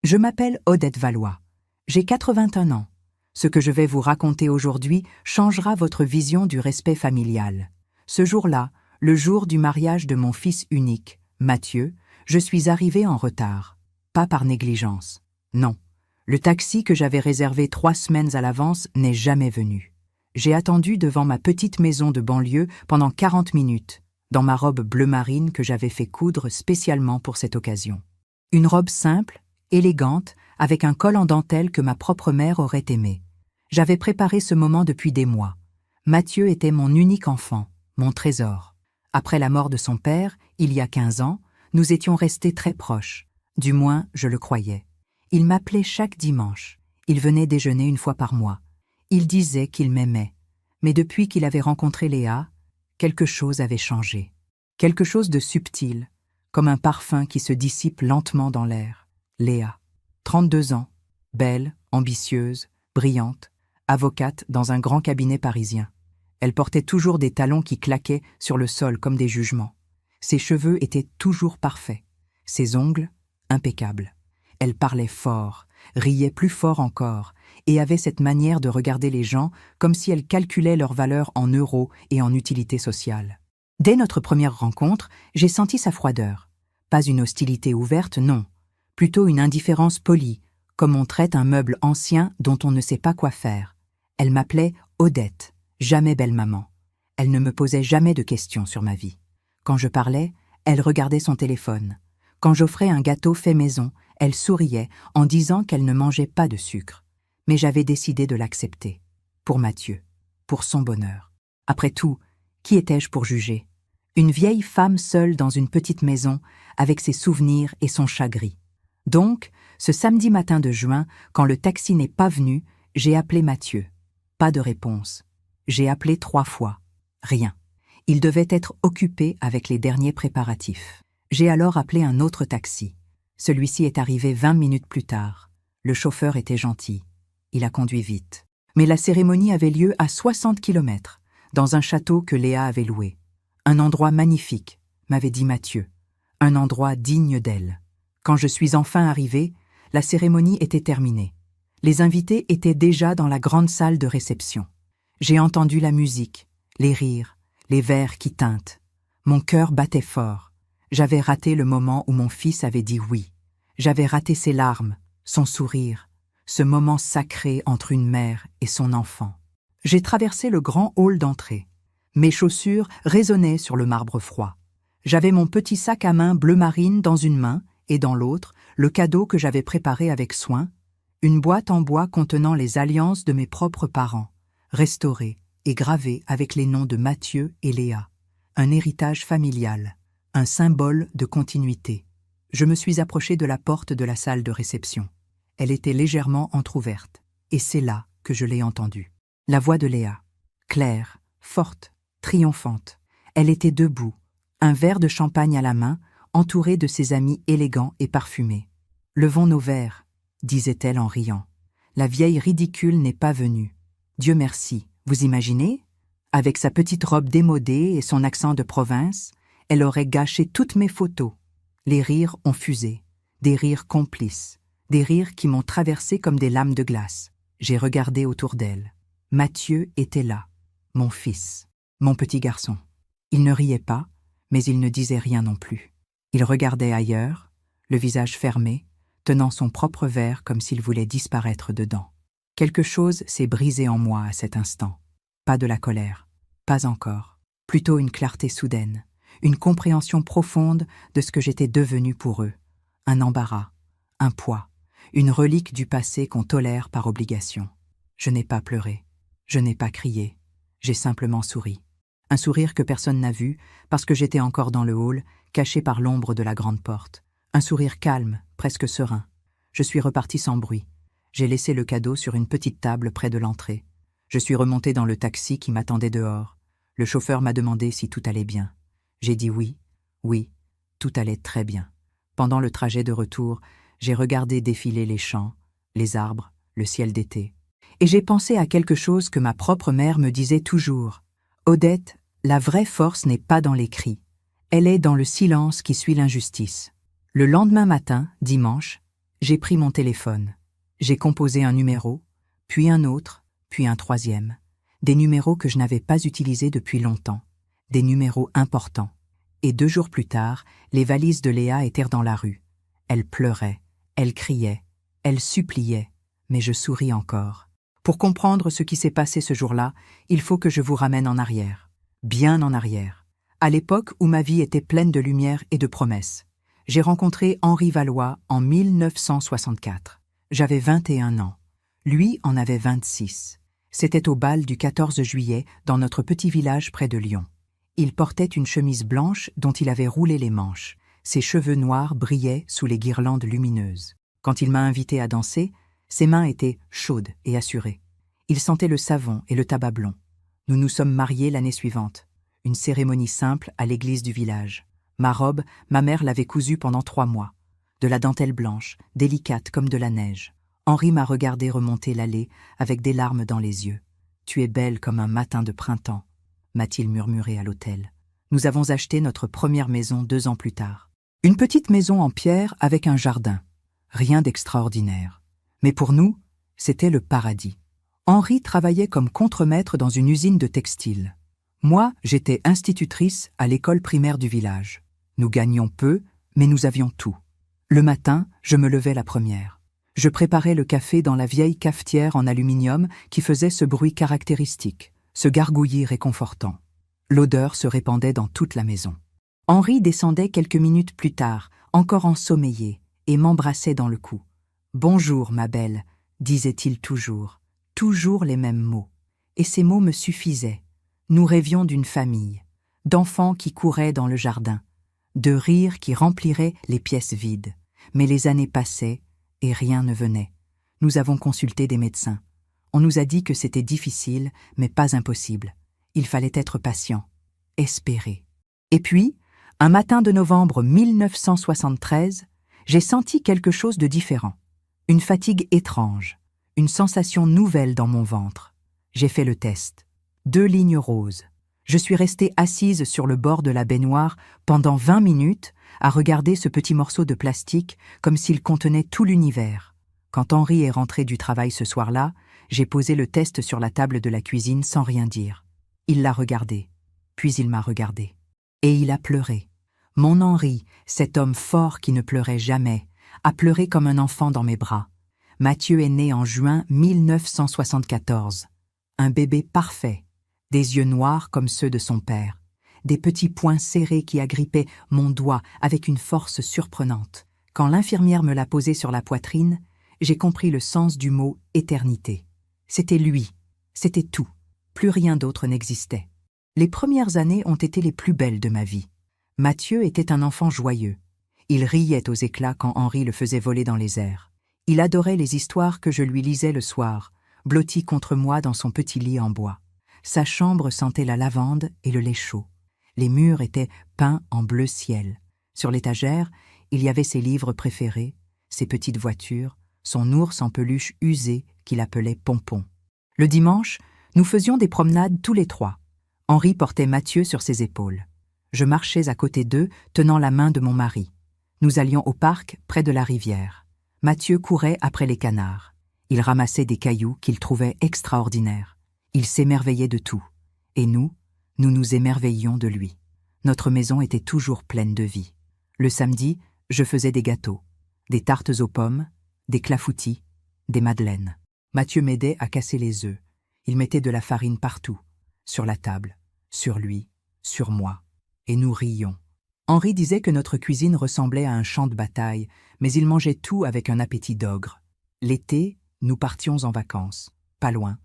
Je m'appelle Odette Valois. J'ai 81 ans. Ce que je vais vous raconter aujourd'hui changera votre vision du respect familial. Ce jour-là, le jour du mariage de mon fils unique, Mathieu, je suis arrivée en retard. Pas par négligence. Non. Le taxi que j'avais réservé 3 semaines à l'avance n'est jamais venu. J'ai attendu devant ma petite maison de banlieue pendant 40 minutes, dans ma robe bleu marine que j'avais fait coudre spécialement pour cette occasion. Une robe simple, élégante, avec un col en dentelle que ma propre mère aurait aimé. J'avais préparé ce moment depuis des mois. Mathieu était mon unique enfant, mon trésor. Après la mort de son père, il y a 15 ans, nous étions restés très proches. Du moins, je le croyais. Il m'appelait chaque dimanche. Il venait déjeuner une fois par mois. Il disait qu'il m'aimait. Mais depuis qu'il avait rencontré Léa, quelque chose avait changé. Quelque chose de subtil, comme un parfum qui se dissipe lentement dans l'air. Léa, 32 ans, belle, ambitieuse, brillante, avocate dans un grand cabinet parisien. Elle portait toujours des talons qui claquaient sur le sol comme des jugements. Ses cheveux étaient toujours parfaits, ses ongles impeccables. Elle parlait fort, riait plus fort encore, et avait cette manière de regarder les gens comme si elle calculait leur valeur en euros et en utilité sociale. Dès notre première rencontre, j'ai senti sa froideur. Pas une hostilité ouverte, non. Plutôt une indifférence polie, comme on traite un meuble ancien dont on ne sait pas quoi faire. Elle m'appelait Odette, jamais belle-maman. Elle ne me posait jamais de questions sur ma vie. Quand je parlais, elle regardait son téléphone. Quand j'offrais un gâteau fait maison, elle souriait en disant qu'elle ne mangeait pas de sucre. Mais j'avais décidé de l'accepter. Pour Mathieu. Pour son bonheur. Après tout, qui étais-je pour juger? Une vieille femme seule dans une petite maison, avec ses souvenirs et son chat gris. Donc, ce samedi matin de juin, quand le taxi n'est pas venu, j'ai appelé Mathieu. Pas de réponse. J'ai appelé 3 fois. Rien. Il devait être occupé avec les derniers préparatifs. J'ai alors appelé un autre taxi. Celui-ci est arrivé 20 minutes plus tard. Le chauffeur était gentil. Il a conduit vite. Mais la cérémonie avait lieu à 60 kilomètres, dans un château que Léa avait loué. Un endroit magnifique, m'avait dit Mathieu. Un endroit digne d'elle. Quand je suis enfin arrivée, la cérémonie était terminée. Les invités étaient déjà dans la grande salle de réception. J'ai entendu la musique, les rires, les verres qui tintent. Mon cœur battait fort. J'avais raté le moment où mon fils avait dit oui. J'avais raté ses larmes, son sourire, ce moment sacré entre une mère et son enfant. J'ai traversé le grand hall d'entrée. Mes chaussures résonnaient sur le marbre froid. J'avais mon petit sac à main bleu marine dans une main et dans l'autre, le cadeau que j'avais préparé avec soin, une boîte en bois contenant les alliances de mes propres parents, restaurées et gravées avec les noms de Mathieu et Léa. Un héritage familial, un symbole de continuité. Je me suis approchée de la porte de la salle de réception. Elle était légèrement entr'ouverte, et c'est là que je l'ai entendue. La voix de Léa, claire, forte, triomphante. Elle était debout, un verre de champagne à la main, entourée de ses amis élégants et parfumés. « Levons nos verres », disait-elle en riant. La vieille ridicule n'est pas venue. Dieu merci, vous imaginez? Avec sa petite robe démodée et son accent de province, elle aurait gâché toutes mes photos. Les rires ont fusé, des rires complices, des rires qui m'ont traversé comme des lames de glace. J'ai regardé autour d'elle. Mathieu était là, mon fils, mon petit garçon. Il ne riait pas, mais il ne disait rien non plus. Il regardait ailleurs, le visage fermé, tenant son propre verre comme s'il voulait disparaître dedans. Quelque chose s'est brisé en moi à cet instant. Pas de la colère, pas encore. Plutôt une clarté soudaine, une compréhension profonde de ce que j'étais devenue pour eux. Un embarras, un poids, une relique du passé qu'on tolère par obligation. Je n'ai pas pleuré, je n'ai pas crié, j'ai simplement souri. Un sourire que personne n'a vu parce que j'étais encore dans le hall, caché par l'ombre de la grande porte. Un sourire calme, presque serein. Je suis reparti sans bruit. J'ai laissé le cadeau sur une petite table près de l'entrée. Je suis remonté dans le taxi qui m'attendait dehors. Le chauffeur m'a demandé si tout allait bien. J'ai dit oui, tout allait très bien. Pendant le trajet de retour, j'ai regardé défiler les champs, les arbres, le ciel d'été. Et j'ai pensé à quelque chose que ma propre mère me disait toujours. Odette, la vraie force n'est pas dans les cris. Elle est dans le silence qui suit l'injustice. Le lendemain matin, dimanche, J'ai pris mon téléphone. J'ai composé un numéro, puis un autre, puis un troisième. Des numéros que je n'avais pas utilisés depuis longtemps. Des numéros importants. Et 2 jours plus tard, les valises de Léa étaient dans la rue. Elle pleurait, elle criait, elle suppliait, mais je souris encore. Pour comprendre ce qui s'est passé ce jour-là, il faut que je vous ramène en arrière. Bien en arrière. À l'époque où ma vie était pleine de lumière et de promesses. J'ai rencontré Henri Valois en 1964. J'avais 21 ans. Lui en avait 26. C'était au bal du 14 juillet dans notre petit village près de Lyon. Il portait une chemise blanche dont il avait roulé les manches. Ses cheveux noirs brillaient sous les guirlandes lumineuses. Quand il m'a invité à danser, ses mains étaient chaudes et assurées. Il sentait le savon et le tabac blond. Nous nous sommes mariés l'année suivante. Une cérémonie simple à l'église du village. Ma robe, ma mère l'avait cousue pendant 3 mois. De la dentelle blanche, délicate comme de la neige. Henri m'a regardé remonter l'allée avec des larmes dans les yeux. « Tu es belle comme un matin de printemps », m'a-t-il murmuré à l'hôtel. Nous avons acheté notre première maison 2 ans plus tard. Une petite maison en pierre avec un jardin. Rien d'extraordinaire. Mais pour nous, c'était le paradis. Henri travaillait comme contremaître dans une usine de textile. Moi, j'étais institutrice à l'école primaire du village. Nous gagnions peu, mais nous avions tout. Le matin, je me levais la première. Je préparais le café dans la vieille cafetière en aluminium qui faisait ce bruit caractéristique, ce gargouillis réconfortant. L'odeur se répandait dans toute la maison. Henri descendait quelques minutes plus tard, encore ensommeillé, et m'embrassait dans le cou. « Bonjour, ma belle », disait-il toujours les mêmes mots. Et ces mots me suffisaient. Nous rêvions d'une famille, d'enfants qui couraient dans le jardin, de rires qui rempliraient les pièces vides. Mais les années passaient et rien ne venait. Nous avons consulté des médecins. On nous a dit que c'était difficile, mais pas impossible. Il fallait être patient, espérer. Et puis, un matin de novembre 1973, j'ai senti quelque chose de différent. Une fatigue étrange, une sensation nouvelle dans mon ventre. J'ai fait le test. 2 lignes roses. Je suis restée assise sur le bord de la baignoire pendant 20 minutes à regarder ce petit morceau de plastique comme s'il contenait tout l'univers. Quand Henri est rentré du travail ce soir-là, j'ai posé le test sur la table de la cuisine sans rien dire. Il l'a regardé, puis il m'a regardé. Et il a pleuré. Mon Henri, cet homme fort qui ne pleurait jamais, a pleuré comme un enfant dans mes bras. Mathieu est né en juin 1974. Un bébé parfait, des yeux noirs comme ceux de son père, des petits poings serrés qui agrippaient mon doigt avec une force surprenante. Quand l'infirmière me l'a posé sur la poitrine, j'ai compris le sens du mot « éternité ». C'était lui, c'était tout, plus rien d'autre n'existait. Les premières années ont été les plus belles de ma vie. Mathieu était un enfant joyeux. Il riait aux éclats quand Henri le faisait voler dans les airs. Il adorait les histoires que je lui lisais le soir, blotti contre moi dans son petit lit en bois. Sa chambre sentait la lavande et le lait chaud. Les murs étaient peints en bleu ciel. Sur l'étagère, il y avait ses livres préférés, ses petites voitures, son ours en peluche usé qu'il appelait Pompon. Le dimanche, nous faisions des promenades tous les 3. Henri portait Mathieu sur ses épaules. Je marchais à côté d'eux, tenant la main de mon mari. Nous allions au parc, près de la rivière. Mathieu courait après les canards. Il ramassait des cailloux qu'il trouvait extraordinaires. Il s'émerveillait de tout. Et nous nous émerveillions de lui. Notre maison était toujours pleine de vie. Le samedi, je faisais des gâteaux, des tartes aux pommes, des clafoutis, des madeleines. Mathieu m'aidait à casser les œufs. Il mettait de la farine partout, sur la table, sur lui, sur moi. Et nous rions. Henri disait que notre cuisine ressemblait à un champ de bataille, mais il mangeait tout avec un appétit d'ogre. L'été, nous partions en vacances, pas loin.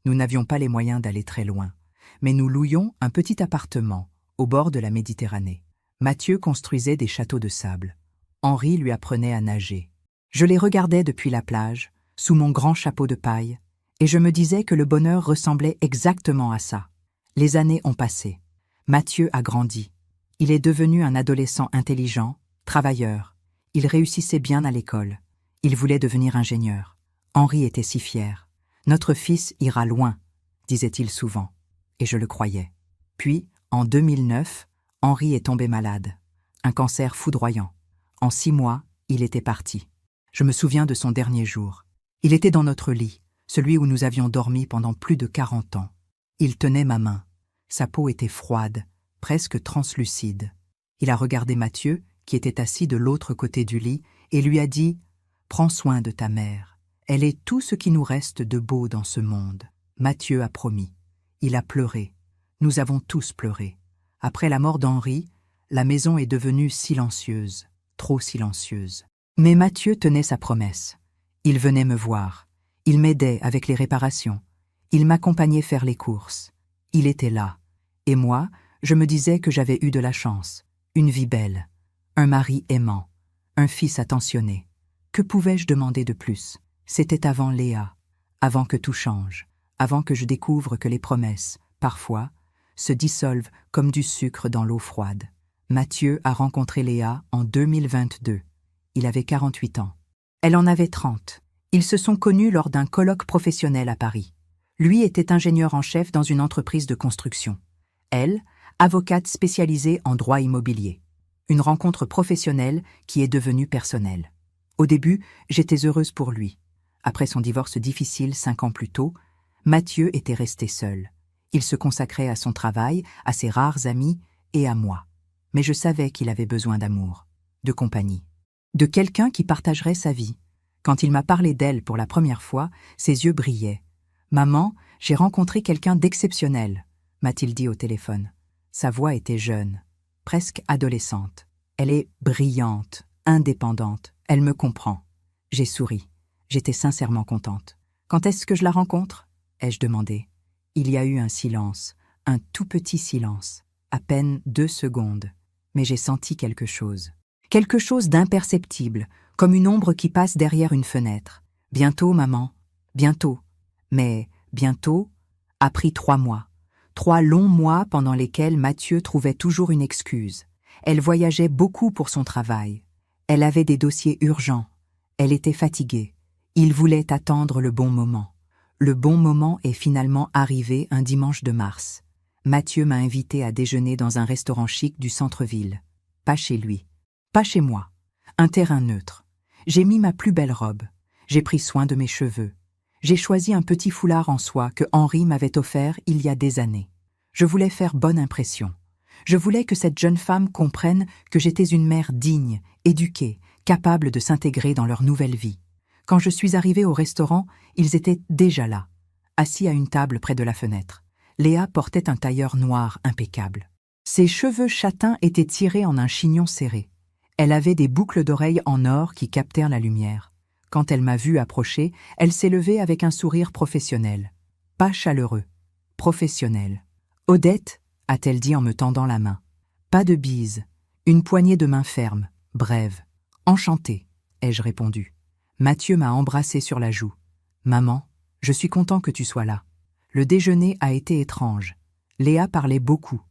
Nous n'avions pas les moyens d'aller très loin, mais nous louions un petit appartement au bord de la Méditerranée. Mathieu construisait des châteaux de sable. Henri lui apprenait à nager. Je les regardais depuis la plage, sous mon grand chapeau de paille, et je me disais que le bonheur ressemblait exactement à ça. Les années ont passé. Mathieu a grandi. Il est devenu un adolescent intelligent, travailleur. Il réussissait bien à l'école. Il voulait devenir ingénieur. Henri était si fier. « Notre fils ira loin », disait-il souvent, et je le croyais. Puis, en 2009, Henri est tombé malade. Un cancer foudroyant. En 6 mois, il était parti. Je me souviens de son dernier jour. Il était dans notre lit, celui où nous avions dormi pendant plus de 40 ans. Il tenait ma main. Sa peau était froide, presque translucide. Il a regardé Mathieu, qui était assis de l'autre côté du lit, et lui a dit « Prends soin de ta mère. Elle est tout ce qui nous reste de beau dans ce monde. » Mathieu a promis. Il a pleuré. Nous avons tous pleuré. Après la mort d'Henri, la maison est devenue silencieuse, trop silencieuse. Mais Mathieu tenait sa promesse. Il venait me voir. Il m'aidait avec les réparations. Il m'accompagnait faire les courses. Il était là. Et moi, je me disais que j'avais eu de la chance. Une vie belle. Un mari aimant. Un fils attentionné. Que pouvais-je demander de plus? C'était avant Léa. Avant que tout change. Avant que je découvre que les promesses, parfois, se dissolvent comme du sucre dans l'eau froide. Mathieu a rencontré Léa en 2022. Il avait 48 ans. Elle en avait 30. Ils se sont connus lors d'un colloque professionnel à Paris. Lui était ingénieur en chef dans une entreprise de construction. Elle, avocate spécialisée en droit immobilier. Une rencontre professionnelle qui est devenue personnelle. Au début, j'étais heureuse pour lui. Après son divorce difficile 5 ans plus tôt, Mathieu était resté seul. Il se consacrait à son travail, à ses rares amis et à moi. Mais je savais qu'il avait besoin d'amour, de compagnie, de quelqu'un qui partagerait sa vie. Quand il m'a parlé d'elle pour la première fois, ses yeux brillaient. « Maman, j'ai rencontré quelqu'un d'exceptionnel », m'a-t-il dit au téléphone. Sa voix était jeune, presque adolescente. Elle est brillante, indépendante, elle me comprend. J'ai souri. J'étais sincèrement contente. « Quand est-ce que je la rencontre ?» ai-je demandé. Il y a eu un silence, un tout petit silence, à peine 2 secondes. Mais j'ai senti quelque chose. Quelque chose d'imperceptible, comme une ombre qui passe derrière une fenêtre. « Bientôt, maman, bientôt. » Mais bientôt a pris 3 mois. 3 longs mois pendant lesquels Mathieu trouvait toujours une excuse. Elle voyageait beaucoup pour son travail. Elle avait des dossiers urgents. Elle était fatiguée. Il voulait attendre le bon moment. Le bon moment est finalement arrivé un dimanche de mars. Mathieu m'a invité à déjeuner dans un restaurant chic du centre-ville. Pas chez lui. Pas chez moi. Un terrain neutre. J'ai mis ma plus belle robe. J'ai pris soin de mes cheveux. J'ai choisi un petit foulard en soie que Henri m'avait offert il y a des années. Je voulais faire bonne impression. Je voulais que cette jeune femme comprenne que j'étais une mère digne, éduquée, capable de s'intégrer dans leur nouvelle vie. Quand je suis arrivée au restaurant, ils étaient déjà là, assis à une table près de la fenêtre. Léa portait un tailleur noir impeccable. Ses cheveux châtains étaient tirés en un chignon serré. Elle avait des boucles d'oreilles en or qui captèrent la lumière. Quand elle m'a vue approcher, elle s'est levée avec un sourire professionnel. Pas chaleureux, professionnel. « Odette » a-t-elle dit en me tendant la main. Pas de bise, une poignée de main ferme, brève. « Enchantée » ai-je répondu. Mathieu m'a embrassée sur la joue. « Maman, je suis content que tu sois là. » Le déjeuner a été étrange. Léa parlait beaucoup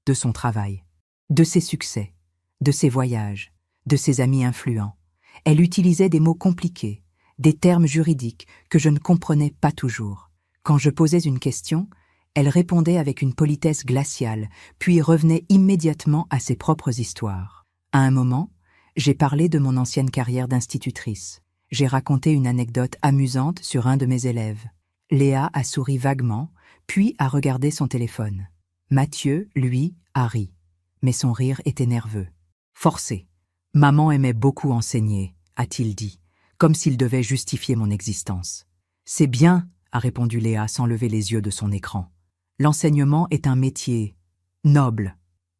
de son travail, de ses succès, de ses voyages, de ses amis influents. Elle utilisait des mots compliqués, des termes juridiques que je ne comprenais pas toujours. Quand je posais une question, elle répondait avec une politesse glaciale, puis revenait immédiatement à ses propres histoires. À un moment, j'ai parlé de mon ancienne carrière d'institutrice. J'ai raconté une anecdote amusante sur un de mes élèves. Léa a souri vaguement, puis a regardé son téléphone. Mathieu, lui, a ri. Mais son rire était nerveux. Forcé. « Maman aimait beaucoup enseigner », a-t-il dit, comme s'il devait justifier mon existence. « C'est bien », a répondu Léa sans lever les yeux de son écran. « L'enseignement est un métier noble.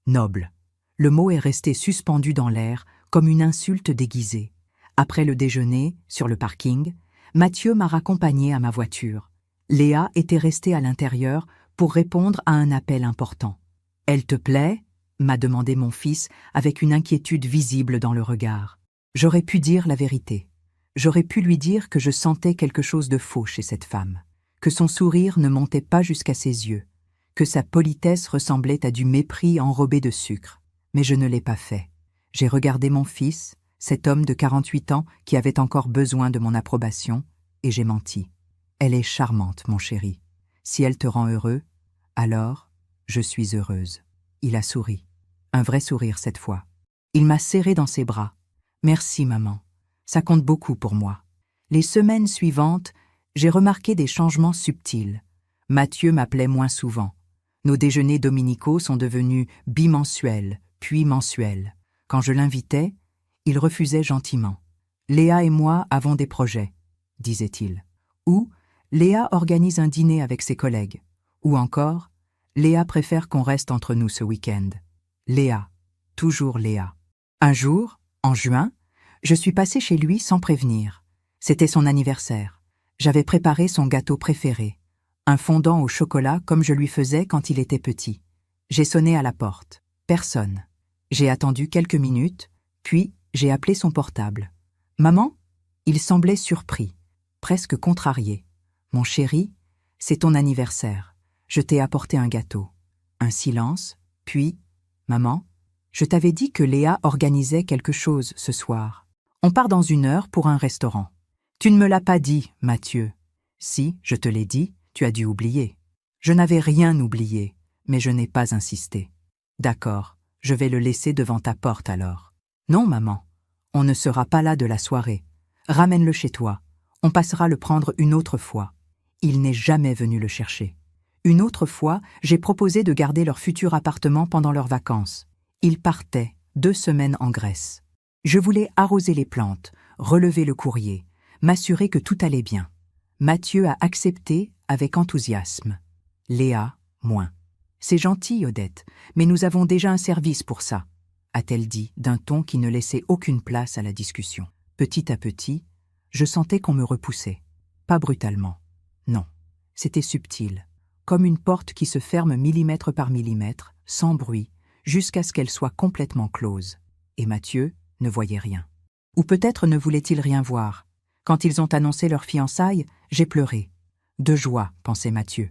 Noble. » Le mot est resté suspendu dans l'air comme une insulte déguisée. Après le déjeuner, sur le parking, Mathieu m'a raccompagnée à ma voiture. Léa était restée à l'intérieur pour répondre à un appel important. « Elle te plaît ?» m'a demandé mon fils avec une inquiétude visible dans le regard. J'aurais pu dire la vérité. J'aurais pu lui dire que je sentais quelque chose de faux chez cette femme, que son sourire ne montait pas jusqu'à ses yeux, que sa politesse ressemblait à du mépris enrobé de sucre. Mais je ne l'ai pas fait. J'ai regardé mon fils, cet homme de 48 ans qui avait encore besoin de mon approbation, et j'ai menti. Elle est charmante, mon chéri. Si elle te rend heureux, alors je suis heureuse. Il a souri. Un vrai sourire cette fois. Il m'a serré dans ses bras. « Merci, maman. Ça compte beaucoup pour moi. Les semaines suivantes, j'ai remarqué des changements subtils. Mathieu m'appelait moins souvent. Nos déjeuners dominicaux sont devenus bimensuels, puis mensuels. Quand je l'invitais, il refusait gentiment. « Léa et moi avons des projets », disait-il. Ou « Léa organise un dîner avec ses collègues ». Ou encore « Léa préfère qu'on reste entre nous ce week-end ». Léa, toujours Léa. Un jour, en juin, je suis passée chez lui sans prévenir. C'était son anniversaire. J'avais préparé son gâteau préféré, un fondant au chocolat comme je lui faisais quand il était petit. J'ai sonné à la porte. Personne. J'ai attendu quelques minutes, puis j'ai appelé son portable. « Maman ?» Il semblait surpris, presque contrarié. « Mon chéri, c'est ton anniversaire. Je t'ai apporté un gâteau. » Un silence, puis « Maman, je t'avais dit que Léa organisait quelque chose ce soir. On part dans 1 heure pour un restaurant. » « Tu ne me l'as pas dit, Mathieu. »« Si, je te l'ai dit, tu as dû oublier. » Je n'avais rien oublié, mais je n'ai pas insisté. « D'accord, je vais le laisser devant ta porte alors. »« Non, maman, on ne sera pas là de la soirée. Ramène-le chez toi. On passera le prendre une autre fois. » Il n'est jamais venu le chercher. Une autre fois, j'ai proposé de garder leur futur appartement pendant leurs vacances. Ils partaient 2 semaines en Grèce. Je voulais arroser les plantes, relever le courrier, m'assurer que tout allait bien. Mathieu a accepté avec enthousiasme. Léa, moins. « C'est gentil, Odette, mais nous avons déjà un service pour ça, » a-t-elle dit d'un ton qui ne laissait aucune place à la discussion. Petit à petit, je sentais qu'on me repoussait. Pas brutalement. Non, c'était subtil, comme une porte qui se ferme millimètre par millimètre, sans bruit, jusqu'à ce qu'elle soit complètement close. Et Mathieu ne voyait rien. Ou peut-être ne voulait-il rien voir. Quand ils ont annoncé leur fiançailles, j'ai pleuré. De joie, pensait Mathieu.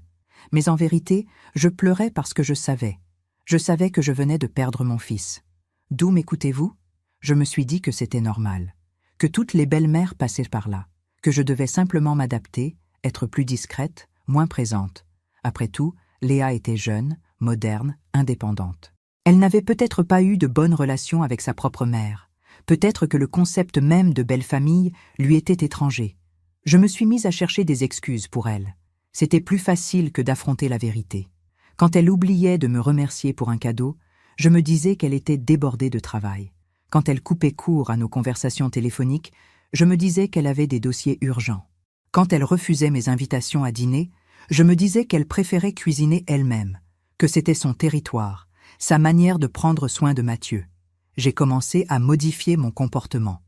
Mais en vérité, je pleurais parce que je savais. Je savais que je venais de perdre mon fils. D'où m'écoutez-vous ? Je me suis dit que c'était normal, que toutes les belles-mères passaient par là, que je devais simplement m'adapter, être plus discrète, moins présente. Après tout, Léa était jeune, moderne, indépendante. Elle n'avait peut-être pas eu de bonnes relations avec sa propre mère. Peut-être que le concept même de belle famille lui était étranger. Je me suis mise à chercher des excuses pour elle. C'était plus facile que d'affronter la vérité. Quand elle oubliait de me remercier pour un cadeau, je me disais qu'elle était débordée de travail. Quand elle coupait court à nos conversations téléphoniques, je me disais qu'elle avait des dossiers urgents. Quand elle refusait mes invitations à dîner, je me disais qu'elle préférait cuisiner elle-même, que c'était son territoire, sa manière de prendre soin de Mathieu. J'ai commencé à modifier mon comportement,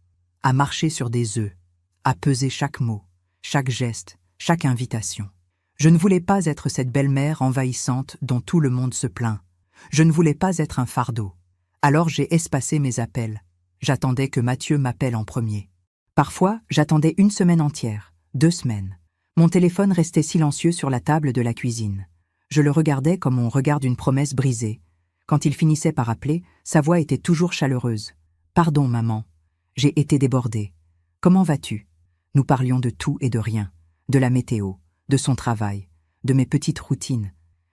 à marcher sur des œufs, à peser chaque mot, chaque geste, chaque invitation. Je ne voulais pas être cette belle-mère envahissante dont tout le monde se plaint. Je ne voulais pas être un fardeau. Alors j'ai espacé mes appels. J'attendais que Mathieu m'appelle en premier. Parfois, j'attendais 1 semaine entière, 2 semaines. Mon téléphone restait silencieux sur la table de la cuisine. Je le regardais comme on regarde une promesse brisée. Quand il finissait par appeler, sa voix était toujours chaleureuse. « Pardon, maman. J'ai été débordée. Comment vas-tu » Nous parlions de tout et de rien, de la météo, de son travail, de mes petites routines.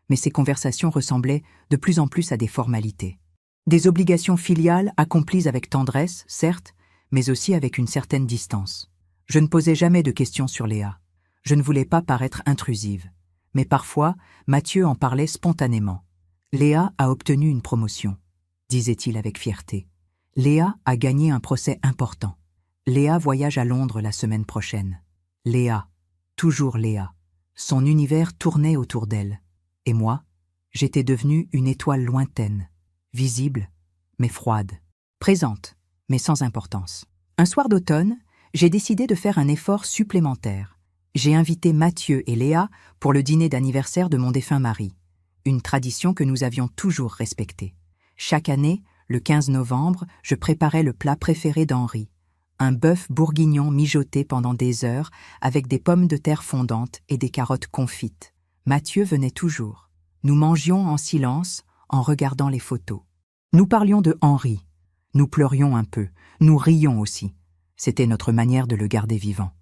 Mais ces conversations ressemblaient de plus en plus à des formalités. Des obligations filiales accomplies avec tendresse, certes, mais aussi avec une certaine distance. Je ne posais jamais de questions sur Léa. Je ne voulais pas paraître intrusive. Mais parfois, Mathieu en parlait spontanément. « Léa a obtenu une promotion », disait-il avec fierté. « Léa a gagné un procès important. Léa voyage à Londres la semaine prochaine. Léa, toujours Léa. » Son univers tournait autour d'elle. Et moi, j'étais devenue une étoile lointaine, visible, mais froide, présente, mais sans importance. Un soir d'automne, j'ai décidé de faire un effort supplémentaire. J'ai invité Mathieu et Léa pour le dîner d'anniversaire de mon défunt mari, une tradition que nous avions toujours respectée. Chaque année, le 15 novembre, je préparais le plat préféré d'Henri, un bœuf bourguignon mijoté pendant des heures avec des pommes de terre fondantes et des carottes confites. Mathieu venait toujours. Nous mangions en silence, en regardant les photos. Nous parlions de Henri. Nous pleurions un peu. Nous rions aussi. C'était notre manière de le garder vivant.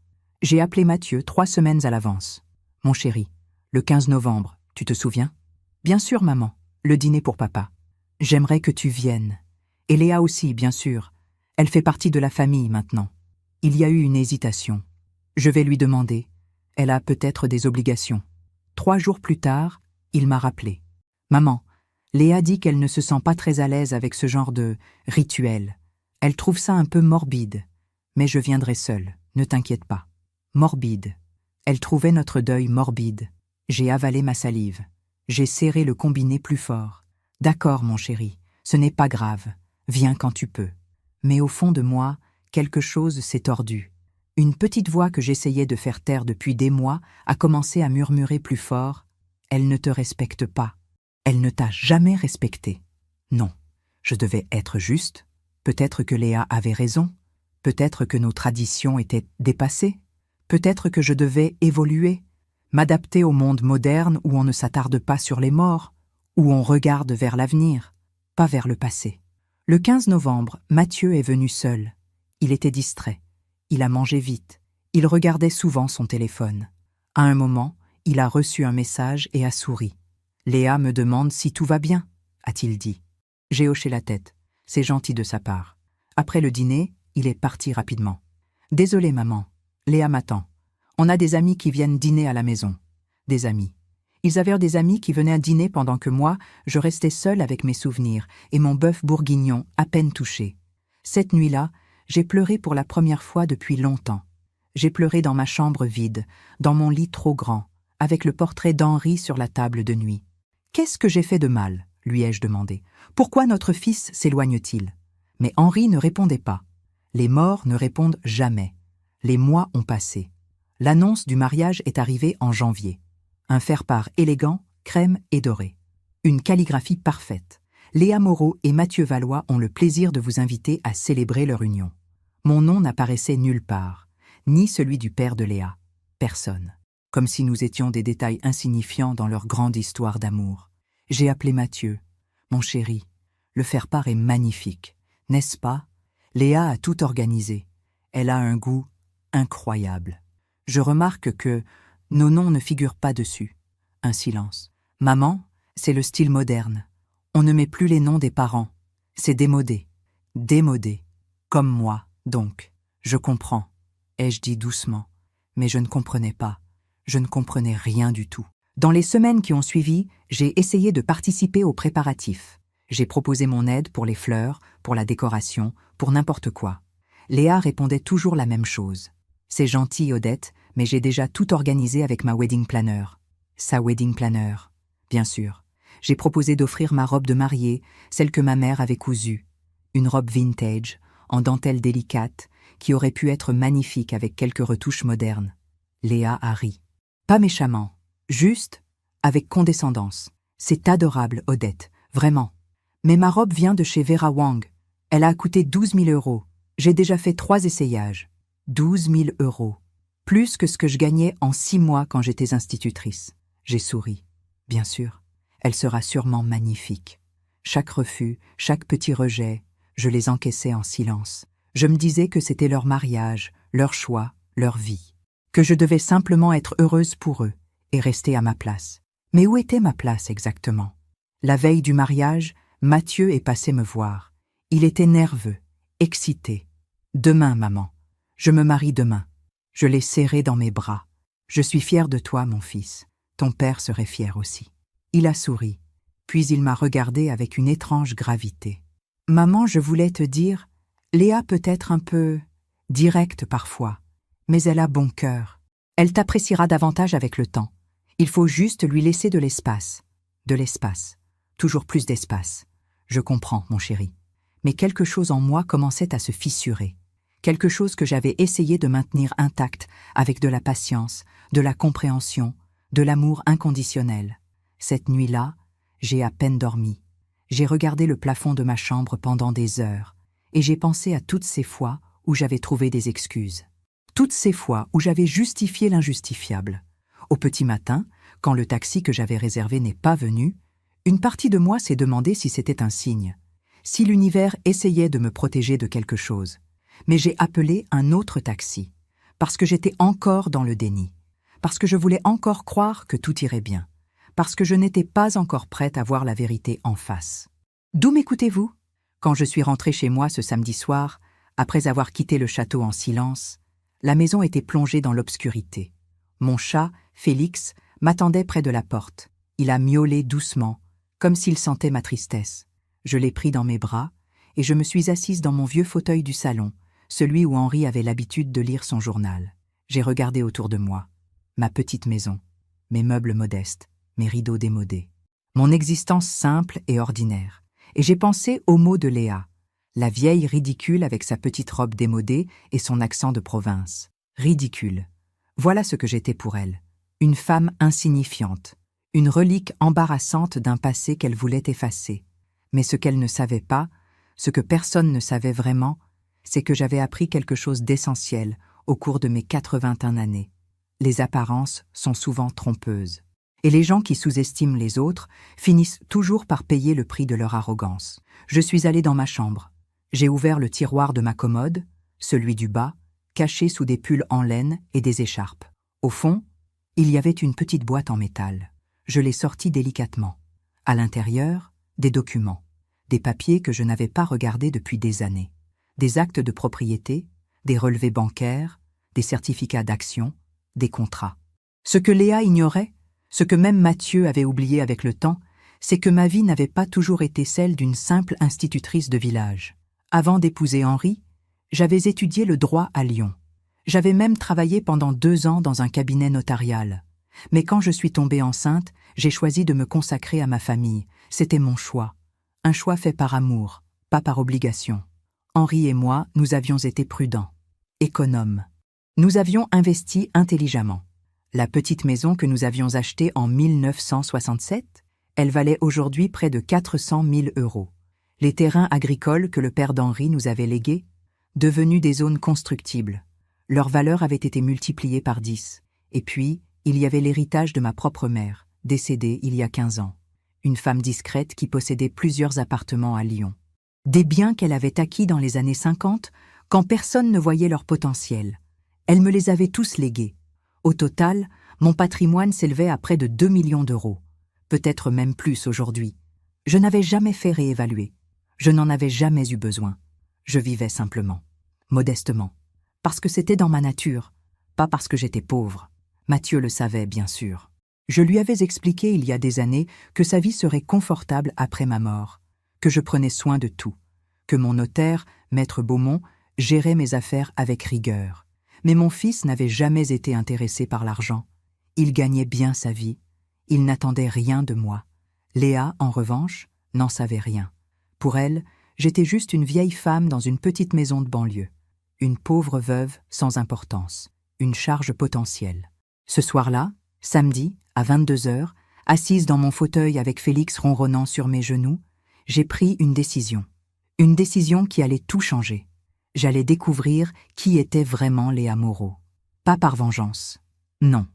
J'ai appelé Mathieu 3 semaines à l'avance. « Mon chéri, le 15 novembre, tu te souviens ?»« Bien sûr, maman. Le dîner pour papa. J'aimerais que tu viennes. Et Léa aussi, bien sûr. Elle fait partie de la famille maintenant. » Il y a eu une hésitation. Je vais lui demander. Elle a peut-être des obligations. 3 jours plus tard, il m'a rappelé. Maman, Léa dit qu'elle ne se sent pas très à l'aise avec ce genre de rituel. Elle trouve ça un peu morbide. Mais je viendrai seule, ne t'inquiète pas. Morbide. Elle trouvait notre deuil morbide. J'ai avalé ma salive. J'ai serré le combiné plus fort. D'accord, mon chéri, ce n'est pas grave. Viens quand tu peux. Mais au fond de moi, quelque chose s'est tordu. Une petite voix que j'essayais de faire taire depuis des mois a commencé à murmurer plus fort. Elle ne te respecte pas. Elle ne t'a jamais respecté. Non, je devais être juste. Peut-être que Léa avait raison. Peut-être que nos traditions étaient dépassées. Peut-être que je devais évoluer, m'adapter au monde moderne où on ne s'attarde pas sur les morts, où on regarde vers l'avenir, pas vers le passé. Le 15 novembre, Mathieu est venu seul. Il était distrait. Il a mangé vite. Il regardait souvent son téléphone. À un moment, il a reçu un message et a souri. « Léa me demande si tout va bien », a-t-il dit. J'ai hoché la tête. C'est gentil de sa part. Après le dîner, il est parti rapidement. « Désolé, maman. Léa m'attend. On a des amis qui viennent dîner à la maison. » Des amis. Ils avaient des amis qui venaient dîner pendant que moi, je restais seule avec mes souvenirs et mon bœuf bourguignon à peine touché. Cette nuit-là, j'ai pleuré pour la première fois depuis longtemps. J'ai pleuré dans ma chambre vide, dans mon lit trop grand, avec le portrait d'Henri sur la table de nuit. « Qu'est-ce que j'ai fait de mal ?» lui ai-je demandé. « Pourquoi notre fils s'éloigne-t-il » Mais Henri ne répondait pas. Les morts ne répondent jamais. Les mois ont passé. L'annonce du mariage est arrivée en janvier. Un faire-part élégant, crème et doré. Une calligraphie parfaite. Léa Moreau et Mathieu Valois ont le plaisir de vous inviter à célébrer leur union. Mon nom n'apparaissait nulle part, ni celui du père de Léa. Personne. Comme si nous étions des détails insignifiants dans leur grande histoire d'amour. J'ai appelé Mathieu. Mon chéri, le faire-part est magnifique, n'est-ce pas? Léa a tout organisé. Elle a un goût incroyable. Je remarque que nos noms ne figurent pas dessus. Un silence. Maman, c'est le style moderne. On ne met plus les noms des parents. C'est démodé. Démodé. Comme moi, donc. Je comprends, ai-je dit doucement. Mais je ne comprenais pas. Je ne comprenais rien du tout. Dans les semaines qui ont suivi, j'ai essayé de participer aux préparatifs. J'ai proposé mon aide pour les fleurs, pour la décoration, pour n'importe quoi. Léa répondait toujours la même chose. C'est gentil, Odette, mais j'ai déjà tout organisé avec ma wedding planner. Sa wedding planner, bien sûr. J'ai proposé d'offrir ma robe de mariée, celle que ma mère avait cousue. Une robe vintage, en dentelle délicate, qui aurait pu être magnifique avec quelques retouches modernes. Léa a ri. Pas méchamment, juste avec condescendance. C'est adorable, Odette, vraiment. Mais ma robe vient de chez Vera Wang. Elle a coûté 12 000 €. J'ai déjà fait 3 essayages. 12 000 €. Plus que ce que je gagnais en 6 mois quand j'étais institutrice. J'ai souri. Bien sûr. Elle sera sûrement magnifique. Chaque refus, chaque petit rejet, je les encaissais en silence. Je me disais que c'était leur mariage, leur choix, leur vie. Que je devais simplement être heureuse pour eux et rester à ma place. Mais où était ma place exactement? La veille du mariage, Mathieu est passé me voir. Il était nerveux, excité. « Demain, maman. Je me marie demain. » Je l'ai serré dans mes bras. « Je suis fière de toi, mon fils. Ton père serait fier aussi. » Il a souri, puis il m'a regardé avec une étrange gravité. « Maman, je voulais te dire, Léa peut être un peu directe parfois, mais elle a bon cœur. Elle t'appréciera davantage avec le temps. Il faut juste lui laisser de l'espace. De l'espace. Toujours plus d'espace. Je comprends, mon chéri. Mais quelque chose en moi commençait à se fissurer. Quelque chose que j'avais essayé de maintenir intact avec de la patience, de la compréhension, de l'amour inconditionnel. Cette nuit-là, j'ai à peine dormi. J'ai regardé le plafond de ma chambre pendant des heures et j'ai pensé à toutes ces fois où j'avais trouvé des excuses. Toutes ces fois où j'avais justifié l'injustifiable. Au petit matin, quand le taxi que j'avais réservé n'est pas venu, une partie de moi s'est demandé si c'était un signe, si l'univers essayait de me protéger de quelque chose. Mais j'ai appelé un autre taxi, parce que j'étais encore dans le déni, parce que je voulais encore croire que tout irait bien, parce que je n'étais pas encore prête à voir la vérité en face. D'où m'écoutez-vous? Quand je suis rentrée chez moi ce samedi soir, Après avoir quitté le château en silence, la maison était plongée dans l'obscurité. Mon chat, Félix, m'attendait près de la porte. Il a miaulé doucement, comme s'il sentait ma tristesse. Je l'ai pris dans mes bras et je me suis assise dans mon vieux fauteuil du salon, celui où Henri avait l'habitude de lire son journal. J'ai regardé autour de moi. Ma petite maison, mes meubles modestes, mes rideaux démodés. Mon existence simple et ordinaire. Et j'ai pensé aux mots de Léa, la vieille ridicule avec sa petite robe démodée et son accent de province. Ridicule. Voilà ce que j'étais pour elle. Une femme insignifiante, une relique embarrassante d'un passé qu'elle voulait effacer. Mais ce qu'elle ne savait pas, ce que personne ne savait vraiment, c'est que j'avais appris quelque chose d'essentiel au cours de mes 81 années. Les apparences sont souvent trompeuses. Et les gens qui sous-estiment les autres finissent toujours par payer le prix de leur arrogance. Je suis allée dans ma chambre. J'ai ouvert le tiroir de ma commode, celui du bas, caché sous des pulls en laine et des écharpes. Au fond, il y avait une petite boîte en métal. Je l'ai sortie délicatement. À l'intérieur, des documents, des papiers que je n'avais pas regardés depuis des années. Des actes de propriété, des relevés bancaires, des certificats d'action, des contrats. Ce que Léa ignorait, ce que même Mathieu avait oublié avec le temps, c'est que ma vie n'avait pas toujours été celle d'une simple institutrice de village. Avant d'épouser Henri, j'avais étudié le droit à Lyon. J'avais même travaillé pendant 2 ans dans un cabinet notarial. Mais quand je suis tombée enceinte, j'ai choisi de me consacrer à ma famille. C'était mon choix. Un choix fait par amour, pas par obligation. Henri et moi, nous avions été prudents, économes. Nous avions investi intelligemment. La petite maison que nous avions achetée en 1967, elle valait aujourd'hui près de 400 000 €. Les terrains agricoles que le père d'Henri nous avait légués, devenus des zones constructibles. Leur valeur avait été multipliée par 10. Et puis, il y avait l'héritage de ma propre mère, décédée il y a 15 ans. Une femme discrète qui possédait plusieurs appartements à Lyon. Des biens qu'elle avait acquis dans les années 50, quand personne ne voyait leur potentiel. Elle me les avait tous légués. Au total, mon patrimoine s'élevait à près de 2 millions d'euros. Peut-être même plus aujourd'hui. Je n'avais jamais fait réévaluer. Je n'en avais jamais eu besoin. Je vivais simplement, modestement. Parce que c'était dans ma nature, pas parce que j'étais pauvre. Mathieu le savait, bien sûr. Je lui avais expliqué il y a des années que sa vie serait confortable après ma mort, que je prenais soin de tout, que mon notaire, Maître Beaumont, gérait mes affaires avec rigueur. Mais mon fils n'avait jamais été intéressé par l'argent. Il gagnait bien sa vie. Il n'attendait rien de moi. Léa, en revanche, n'en savait rien. Pour elle, j'étais juste une vieille femme dans une petite maison de banlieue. Une pauvre veuve sans importance. Une charge potentielle. Ce soir-là, samedi, à 22h, assise dans mon fauteuil avec Félix ronronnant sur mes genoux, j'ai pris une décision. Une décision qui allait tout changer. J'allais découvrir qui était vraiment Léa Moreau. Pas par vengeance. Non,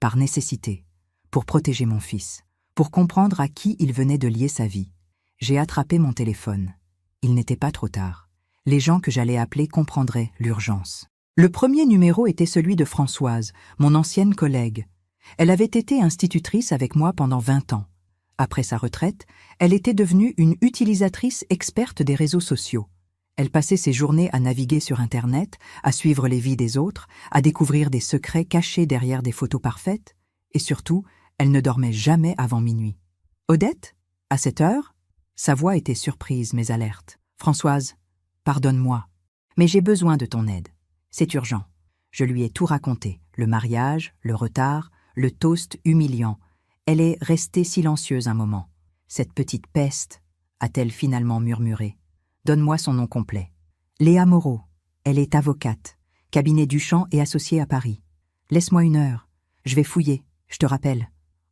par nécessité. Pour protéger mon fils. Pour comprendre à qui il venait de lier sa vie. J'ai attrapé mon téléphone. Il n'était pas trop tard. Les gens que j'allais appeler comprendraient l'urgence. Le premier numéro était celui de Françoise, mon ancienne collègue. Elle avait été institutrice avec moi pendant 20 ans. Après sa retraite, elle était devenue une utilisatrice experte des réseaux sociaux. Elle passait ses journées à naviguer sur Internet, à suivre les vies des autres, à découvrir des secrets cachés derrière des photos parfaites, et surtout, elle ne dormait jamais avant minuit. « Odette ? À cette heure ?» Sa voix était surprise mais alerte. « Françoise, pardonne-moi, mais j'ai besoin de ton aide. C'est urgent. » Je lui ai tout raconté, le mariage, le retard, le toast humiliant. Elle est restée silencieuse un moment. « Cette petite peste » a-t-elle finalement murmuré. « Donne-moi son nom complet. »« Léa Moreau. Elle est avocate. Cabinet Duchamp et associée à Paris. Laisse-moi 1 heure. Je vais fouiller. Je te rappelle. »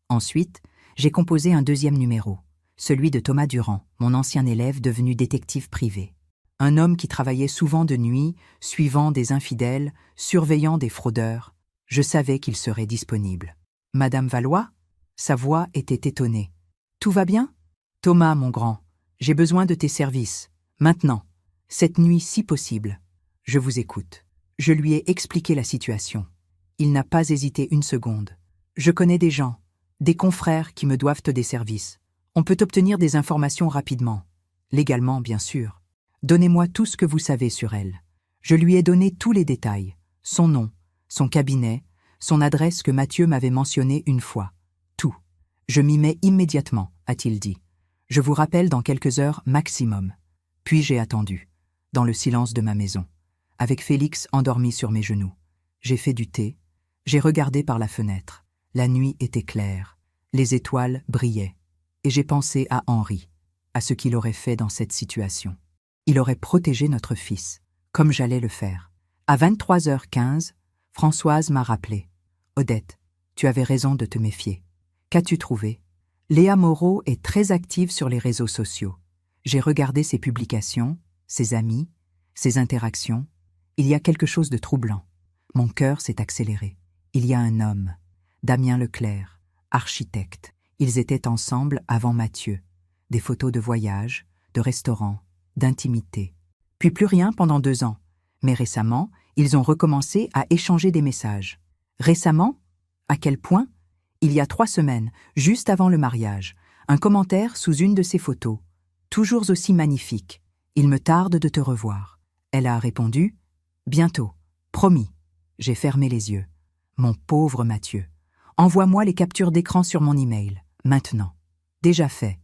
Ensuite, j'ai composé un deuxième numéro, celui de Thomas Durand, mon ancien élève devenu détective privé. Un homme qui travaillait souvent de nuit, suivant des infidèles, surveillant des fraudeurs. Je savais qu'il serait disponible. « Madame Valois ?» Sa voix était étonnée. « Tout va bien ?»« Thomas, mon grand, j'ai besoin de tes services. Maintenant. Cette nuit si possible. Je vous écoute. » Je lui ai expliqué la situation. Il n'a pas hésité une seconde. « Je connais des gens, des confrères qui me doivent des services. On peut obtenir des informations rapidement. Légalement, bien sûr. Donnez-moi tout ce que vous savez sur elle. Je lui ai donné tous les détails, son nom, son cabinet, son adresse que Mathieu m'avait mentionnée une fois. Tout. Je m'y mets immédiatement, a-t-il dit. Je vous rappelle dans quelques heures maximum. Puis j'ai attendu, dans le silence de ma maison, avec Félix endormi sur mes genoux. J'ai fait du thé, j'ai regardé par la fenêtre. La nuit était claire, les étoiles brillaient, et j'ai pensé à Henri, à ce qu'il aurait fait dans cette situation. Il aurait protégé notre fils, comme j'allais le faire. À 23h15, Françoise m'a rappelé. « Odette, tu avais raison de te méfier. Qu'as-tu trouvé ?» Léa Moreau est très active sur les réseaux sociaux. J'ai regardé ses publications, ses amis, ses interactions. Il y a quelque chose de troublant. Mon cœur s'est accéléré. Il y a un homme, Damien Leclerc, architecte. Ils étaient ensemble avant Mathieu. Des photos de voyage, de restaurants, d'intimité. Puis plus rien pendant 2 ans. Mais récemment, ils ont recommencé à échanger des messages. Récemment? À quel point? Il y a 3 semaines, juste avant le mariage, un commentaire sous une de ses photos. Toujours aussi magnifique. Il me tarde de te revoir. Elle a répondu, bientôt, promis. J'ai fermé les yeux. Mon pauvre Mathieu. Envoie-moi les captures d'écran sur mon email, maintenant. Déjà fait.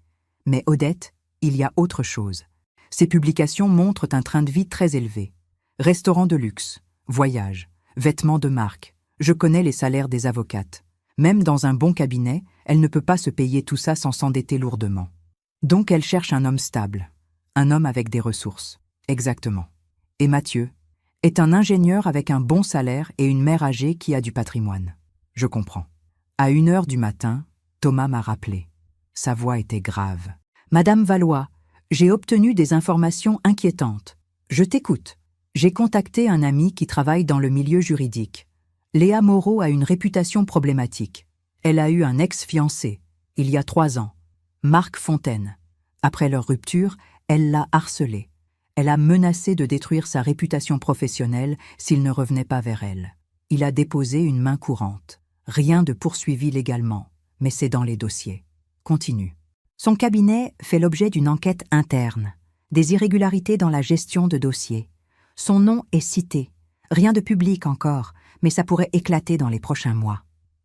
Mais Odette, il y a autre chose. Ces publications montrent un train de vie très élevé. Restaurants de luxe, voyages, vêtements de marque. Je connais les salaires des avocates. Même dans un bon cabinet, elle ne peut pas se payer tout ça sans s'endetter lourdement. Donc elle cherche un homme stable, un homme avec des ressources. Exactement. Et Mathieu est un ingénieur avec un bon salaire et une mère âgée qui a du patrimoine. Je comprends. À 1h du matin, Thomas m'a rappelé. Sa voix était grave. « Madame Valois, j'ai obtenu des informations inquiétantes. Je t'écoute. J'ai contacté un ami qui travaille dans le milieu juridique. Léa Moreau a une réputation problématique. Elle a eu un ex-fiancé, il y a 3 ans, Marc Fontaine. Après leur rupture, elle l'a harcelé. Elle a menacé de détruire sa réputation professionnelle s'il ne revenait pas vers elle. Il a déposé une main courante. Rien de poursuivi légalement, mais c'est dans les dossiers. Continue. Son cabinet fait l'objet d'une enquête interne, des irrégularités dans la gestion de dossiers. Son nom est cité. Rien de public encore, mais ça pourrait éclater dans les prochains mois.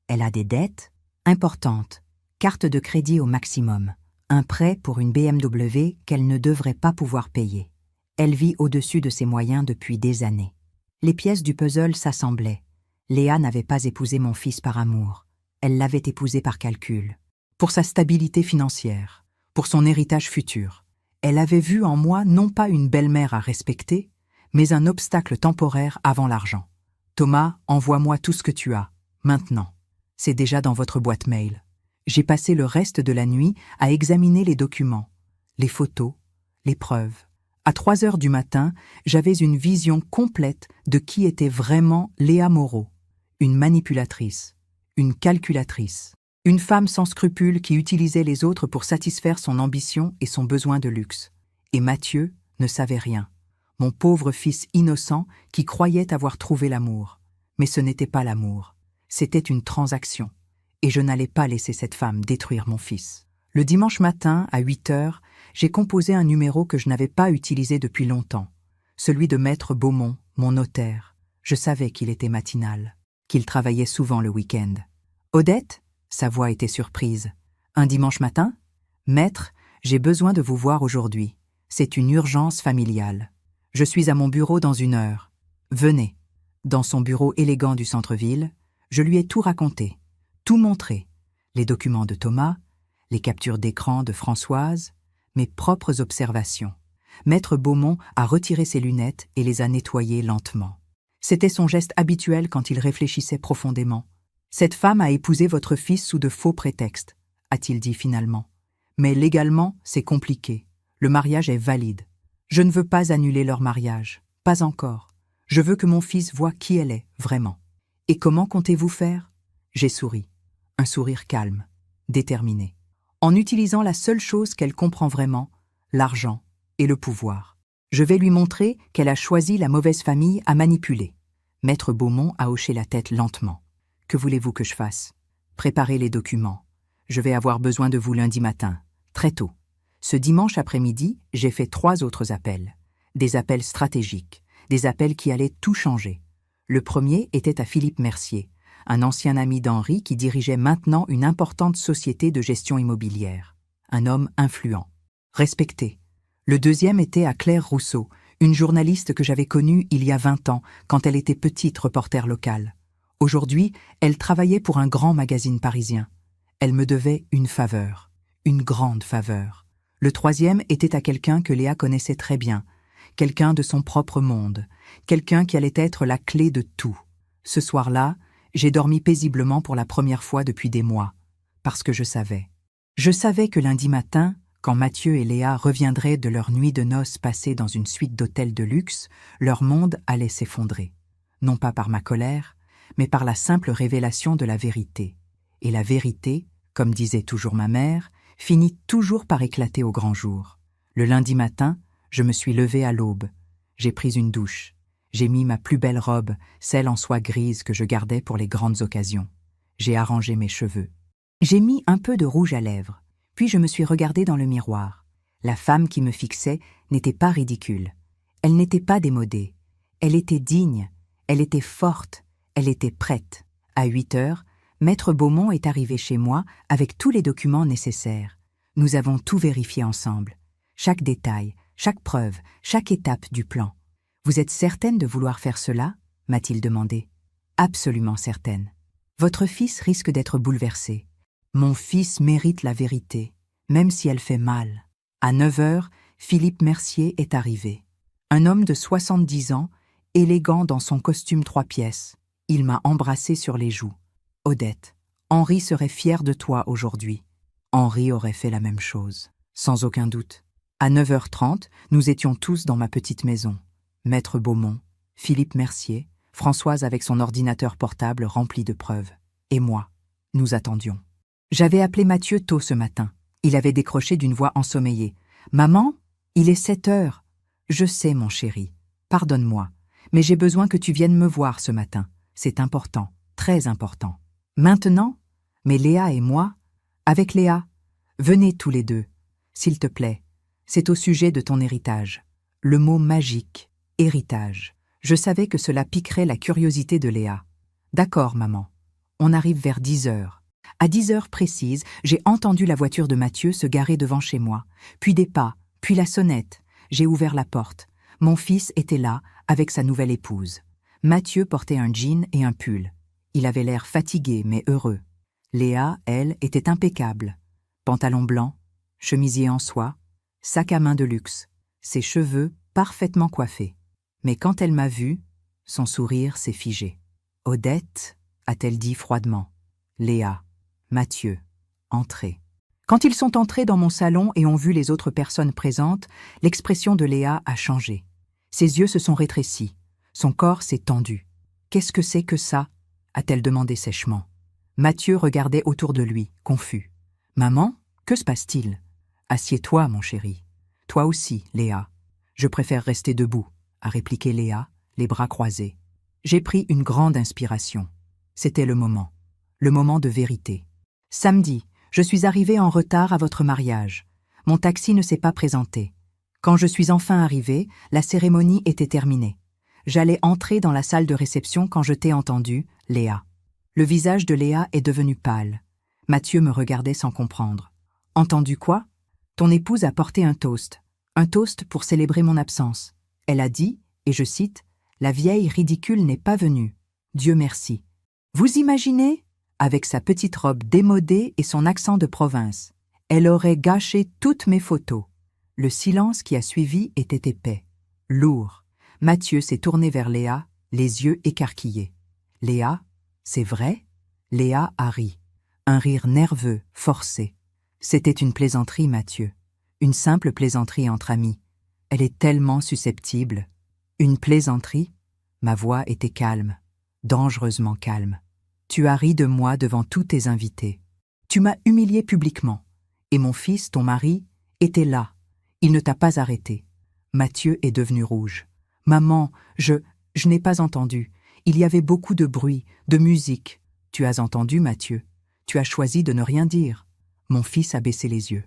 Elle a des dettes importantes, carte de crédit au maximum, un prêt pour une BMW qu'elle ne devrait pas pouvoir payer. Elle vit au-dessus de ses moyens depuis des années. Les pièces du puzzle s'assemblaient. Léa n'avait pas épousé mon fils par amour. Elle l'avait épousé par calcul. Pour sa stabilité financière, pour son héritage futur. Elle avait vu en moi non pas une belle-mère à respecter, mais un obstacle temporaire avant l'argent. Thomas, envoie-moi tout ce que tu as, maintenant. C'est déjà dans votre boîte mail. J'ai passé le reste de la nuit à examiner les documents, les photos, les preuves. À 3h du matin, j'avais une vision complète de qui était vraiment Léa Moreau. Une manipulatrice, une calculatrice, une femme sans scrupules qui utilisait les autres pour satisfaire son ambition et son besoin de luxe. Et Mathieu ne savait rien. Mon pauvre fils innocent qui croyait avoir trouvé l'amour. Mais ce n'était pas l'amour, c'était une transaction. Et je n'allais pas laisser cette femme détruire mon fils. Le dimanche matin, à 8h, j'ai composé un numéro que je n'avais pas utilisé depuis longtemps, celui de Maître Beaumont, mon notaire. Je savais qu'il était matinal, qu'il travaillait souvent le week-end. « Odette ?» Sa voix était surprise. « Un dimanche matin ? Maître, j'ai besoin de vous voir aujourd'hui. C'est une urgence familiale. Je suis à mon bureau dans 1 heure. Venez. » Dans son bureau élégant du centre-ville, je lui ai tout raconté, tout montré. Les documents de Thomas, les captures d'écran de Françoise, mes propres observations. Maître Beaumont a retiré ses lunettes et les a nettoyées lentement. C'était son geste habituel quand il réfléchissait profondément. « Cette femme a épousé votre fils sous de faux prétextes, » a-t-il dit finalement. « Mais légalement, c'est compliqué. Le mariage est valide. Je ne veux pas annuler leur mariage, pas encore. Je veux que mon fils voie qui elle est, vraiment. Et comment comptez-vous faire ?» J'ai souri. Un sourire calme, déterminé. En utilisant la seule chose qu'elle comprend vraiment, l'argent et le pouvoir. Je vais lui montrer qu'elle a choisi la mauvaise famille à manipuler. Maître Beaumont a hoché la tête lentement. « Que voulez-vous que je fasse ? Préparez les documents. Je vais avoir besoin de vous lundi matin, très tôt. » Ce dimanche après-midi, j'ai fait 3 autres appels. Des appels stratégiques, des appels qui allaient tout changer. Le premier était à Philippe Mercier, un ancien ami d'Henri qui dirigeait maintenant une importante société de gestion immobilière. Un homme influent, respecté. Le deuxième était à Claire Rousseau, une journaliste que j'avais connue il y a 20 ans, quand elle était petite reporter locale. Aujourd'hui, elle travaillait pour un grand magazine parisien. Elle me devait une faveur, une grande faveur. Le troisième était à quelqu'un que Léa connaissait très bien, quelqu'un de son propre monde, quelqu'un qui allait être la clé de tout. Ce soir-là, j'ai dormi paisiblement pour la première fois depuis des mois, parce que je savais. Je savais que lundi matin, quand Mathieu et Léa reviendraient de leur nuit de noces passée dans une suite d'hôtels de luxe, leur monde allait s'effondrer. Non pas par ma colère, mais par la simple révélation de la vérité. Et la vérité, comme disait toujours ma mère, finit toujours par éclater au grand jour. Le lundi matin, je me suis levée à l'aube. J'ai pris une douche. J'ai mis ma plus belle robe, celle en soie grise que je gardais pour les grandes occasions. J'ai arrangé mes cheveux. J'ai mis un peu de rouge à lèvres. Puis je me suis regardée dans le miroir. La femme qui me fixait n'était pas ridicule. Elle n'était pas démodée. Elle était digne. Elle était forte. Elle était prête. À 8 heures, Maître Beaumont est arrivé chez moi avec tous les documents nécessaires. Nous avons tout vérifié ensemble. Chaque détail, chaque preuve, chaque étape du plan. « Vous êtes certaine de vouloir faire cela ?» m'a-t-il demandé. « Absolument certaine. Votre fils risque d'être bouleversé. Mon fils mérite la vérité, même si elle fait mal. » À 9 heures, Philippe Mercier est arrivé. Un homme de 70 ans, élégant dans son costume 3 pièces. Il m'a embrassé sur les joues. « Odette, Henri serait fier de toi aujourd'hui. » Henri aurait fait la même chose, sans aucun doute. À 9h30, nous étions tous dans ma petite maison. Maître Beaumont, Philippe Mercier, Françoise avec son ordinateur portable rempli de preuves. Et moi, nous attendions. J'avais appelé Mathieu tôt ce matin. Il avait décroché d'une voix ensommeillée. « Maman, il est 7 heures. »« Je sais, mon chéri. Pardonne-moi. Mais j'ai besoin que tu viennes me voir ce matin. C'est important, très important. »« Maintenant ? Mais Léa et moi ? » ?»« Avec Léa. Venez tous les deux. S'il te plaît. C'est au sujet de ton héritage. » Le mot magique, héritage. Je savais que cela piquerait la curiosité de Léa. « D'accord, maman. On arrive vers 10 heures. » À 10 heures précises, j'ai entendu la voiture de Mathieu se garer devant chez moi. Puis des pas, puis la sonnette. J'ai ouvert la porte. Mon fils était là, avec sa nouvelle épouse. Mathieu portait un jean et un pull. Il avait l'air fatigué, mais heureux. Léa, elle, était impeccable. Pantalon blanc, chemisier en soie, sac à main de luxe, ses cheveux parfaitement coiffés. Mais quand elle m'a vu, son sourire s'est figé. « Odette » a-t-elle dit froidement. « Léa, Mathieu, entrez. » Quand ils sont entrés dans mon salon et ont vu les autres personnes présentes, l'expression de Léa a changé. Ses yeux se sont rétrécis. Son corps s'est tendu. « Qu'est-ce que c'est que ça ?» a-t-elle demandé sèchement. Mathieu regardait autour de lui, confus. « Maman, que se passe-t-il ? Assieds-toi, mon chéri. Toi aussi, Léa. Je préfère rester debout, » a répliqué Léa, les bras croisés. J'ai pris une grande inspiration. C'était le moment de vérité. Samedi, je suis arrivée en retard à votre mariage. Mon taxi ne s'est pas présenté. Quand je suis enfin arrivée, la cérémonie était terminée. J'allais entrer dans la salle de réception quand je t'ai entendue, Léa. Le visage de Léa est devenu pâle. Mathieu me regardait sans comprendre. « Entendu quoi ? Ton épouse a porté un toast pour célébrer mon absence. Elle a dit, et je cite, « La vieille ridicule n'est pas venue. Dieu merci. » Vous imaginez ? Avec sa petite robe démodée et son accent de province. Elle aurait gâché toutes mes photos. Le silence qui a suivi était épais, lourd. Mathieu s'est tourné vers Léa, les yeux écarquillés. « Léa, c'est vrai ?» Léa a ri. Un rire nerveux, forcé. C'était une plaisanterie, Mathieu. Une simple plaisanterie entre amis. Elle est tellement susceptible. Une plaisanterie ? Ma voix était calme, dangereusement calme. Tu as ri de moi devant tous tes invités. Tu m'as humilié publiquement. Et mon fils, ton mari, était là. Il ne t'a pas arrêté. Mathieu est devenu rouge. Maman, je n'ai pas entendu. Il y avait beaucoup de bruit, de musique. Tu as entendu, Mathieu. Tu as choisi de ne rien dire. Mon fils a baissé les yeux.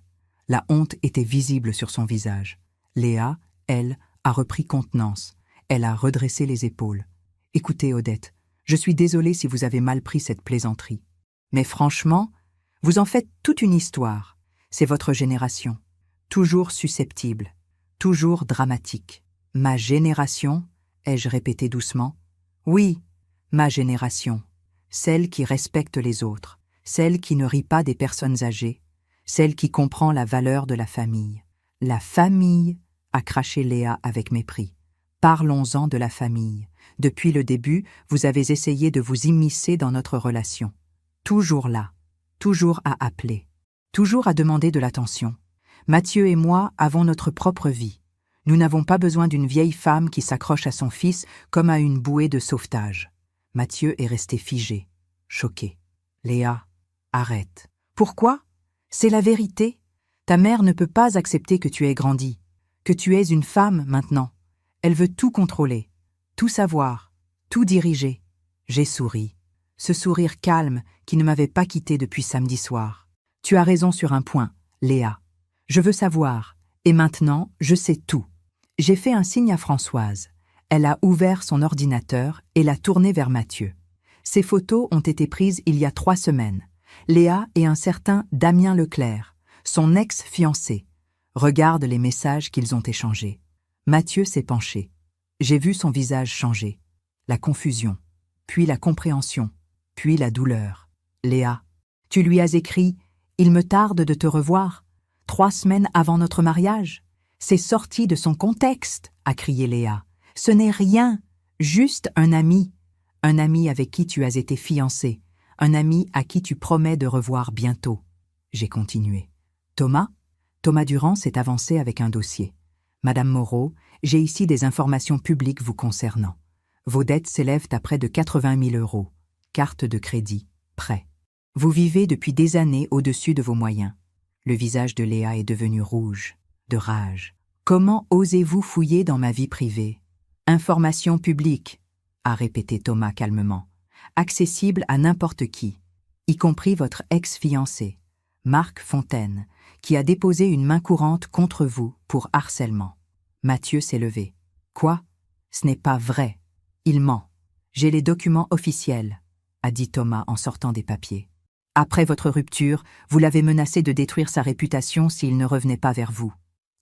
La honte était visible sur son visage. Léa, elle, a repris contenance. Elle a redressé les épaules. Écoutez, Odette, je suis désolée si vous avez mal pris cette plaisanterie. Mais franchement, vous en faites toute une histoire. C'est votre génération. Toujours susceptible, toujours dramatique. Ma génération, ai-je répété doucement? Oui, ma génération. Celle qui respecte les autres, celle qui ne rit pas des personnes âgées, celle qui comprend la valeur de la famille. La famille, a craché Léa avec mépris. Parlons-en de la famille. Depuis le début, vous avez essayé de vous immiscer dans notre relation. Toujours là, toujours à appeler, toujours à demander de l'attention. Mathieu et moi avons notre propre vie. Nous n'avons pas besoin d'une vieille femme qui s'accroche à son fils comme à une bouée de sauvetage. Mathieu est resté figé, choqué. Léa, arrête. Pourquoi? C'est la vérité. Ta mère ne peut pas accepter que tu aies grandi, que tu es une femme maintenant. Elle veut tout contrôler, tout savoir, tout diriger. J'ai souri. Ce sourire calme qui ne m'avait pas quitté depuis samedi soir. Tu as raison sur un point, Léa. Je veux savoir, et maintenant, je sais tout. J'ai fait un signe à Françoise. Elle a ouvert son ordinateur et l'a tourné vers Mathieu. Ces photos ont été prises il y a 3 semaines. Léa et un certain Damien Leclerc, son ex-fiancé. Regarde les messages qu'ils ont échangés. Mathieu s'est penché. J'ai vu son visage changer. La confusion, puis la compréhension, puis la douleur. Léa, tu lui as écrit « Il me tarde de te revoir » 3 semaines avant notre mariage. C'est sorti de son contexte, a crié Léa. Ce n'est rien, juste un ami avec qui tu as été fiancé, un ami à qui tu promets de revoir bientôt. J'ai continué. Thomas Durand s'est avancé avec un dossier. Madame Moreau, j'ai ici des informations publiques vous concernant. Vos dettes s'élèvent à près de 80 000 €. Carte de crédit, prêt. Vous vivez depuis des années au-dessus de vos moyens. Le visage de Léa est devenu rouge, de rage. Comment osez-vous fouiller dans ma vie privée? Information publique, a répété Thomas calmement. Accessible à n'importe qui, y compris votre ex-fiancé, Marc Fontaine, qui a déposé une main courante contre vous pour harcèlement. Mathieu s'est levé. Quoi? Ce n'est pas vrai. Il ment. J'ai les documents officiels, a dit Thomas en sortant des papiers. Après votre rupture, vous l'avez menacé de détruire sa réputation s'il ne revenait pas vers vous.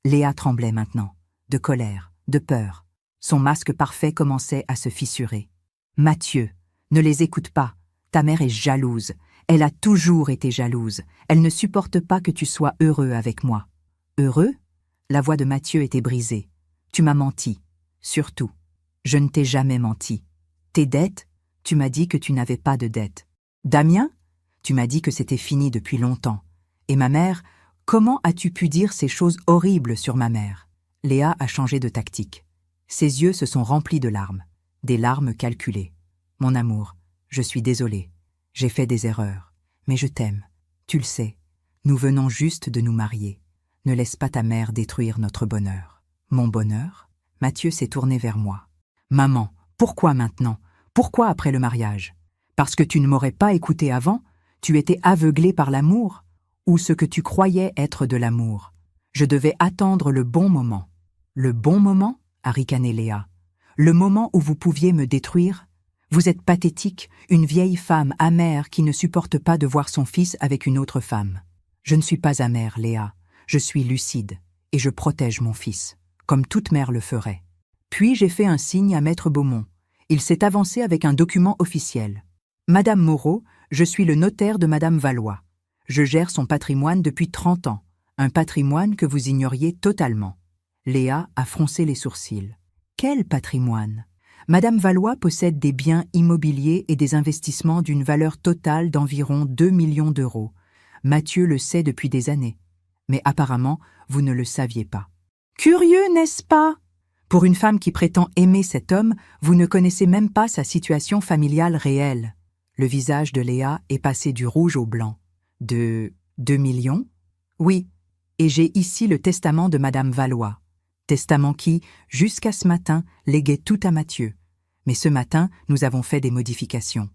Léa tremblait maintenant, de colère, de peur. Son masque parfait commençait à se fissurer. Mathieu, ne les écoute pas. Ta mère est jalouse. Elle a toujours été jalouse. Elle ne supporte pas que tu sois heureux avec moi. Heureux? La voix de Mathieu était brisée. Tu m'as menti. Surtout. Je ne t'ai jamais menti. Tes dettes? Tu m'as dit que tu n'avais pas de dettes. Damien? Tu m'as dit que c'était fini depuis longtemps. Et ma mère? Comment as-tu pu dire ces choses horribles sur ma mère? Léa a changé de tactique. Ses yeux se sont remplis de larmes. Des larmes calculées. Mon amour, je suis désolée. J'ai fait des erreurs. Mais je t'aime. Tu le sais. Nous venons juste de nous marier. Ne laisse pas ta mère détruire notre bonheur. Mon bonheur? Mathieu s'est tourné vers moi. Maman, pourquoi maintenant? Pourquoi après le mariage? Parce que tu ne m'aurais pas écouté avant? Tu étais aveuglée par l'amour? Ou ce que tu croyais être de l'amour? Je devais attendre le bon moment. Le bon moment? A ricané Léa. Le moment où vous pouviez me détruire? Vous êtes pathétique, une vieille femme amère qui ne supporte pas de voir son fils avec une autre femme. Je ne suis pas amère, Léa. Je suis lucide, et je protège mon fils, comme toute mère le ferait. Puis j'ai fait un signe à Maître Beaumont. Il s'est avancé avec un document officiel. Madame Moreau, je suis le notaire de Madame Valois. Je gère son patrimoine depuis 30 ans, un patrimoine que vous ignoriez totalement. Léa a froncé les sourcils. Quel patrimoine? Madame Valois possède des biens immobiliers et des investissements d'une valeur totale d'environ 2 millions d'euros. Mathieu le sait depuis des années. Mais apparemment, vous ne le saviez pas. Curieux, n'est-ce pas? Pour une femme qui prétend aimer cet homme, vous ne connaissez même pas sa situation familiale réelle. Le visage de Léa est passé du rouge au blanc. De 2 millions? Oui, et j'ai ici le testament de Madame Valois. Testament qui, jusqu'à ce matin, léguait tout à Mathieu. Mais ce matin, nous avons fait des modifications.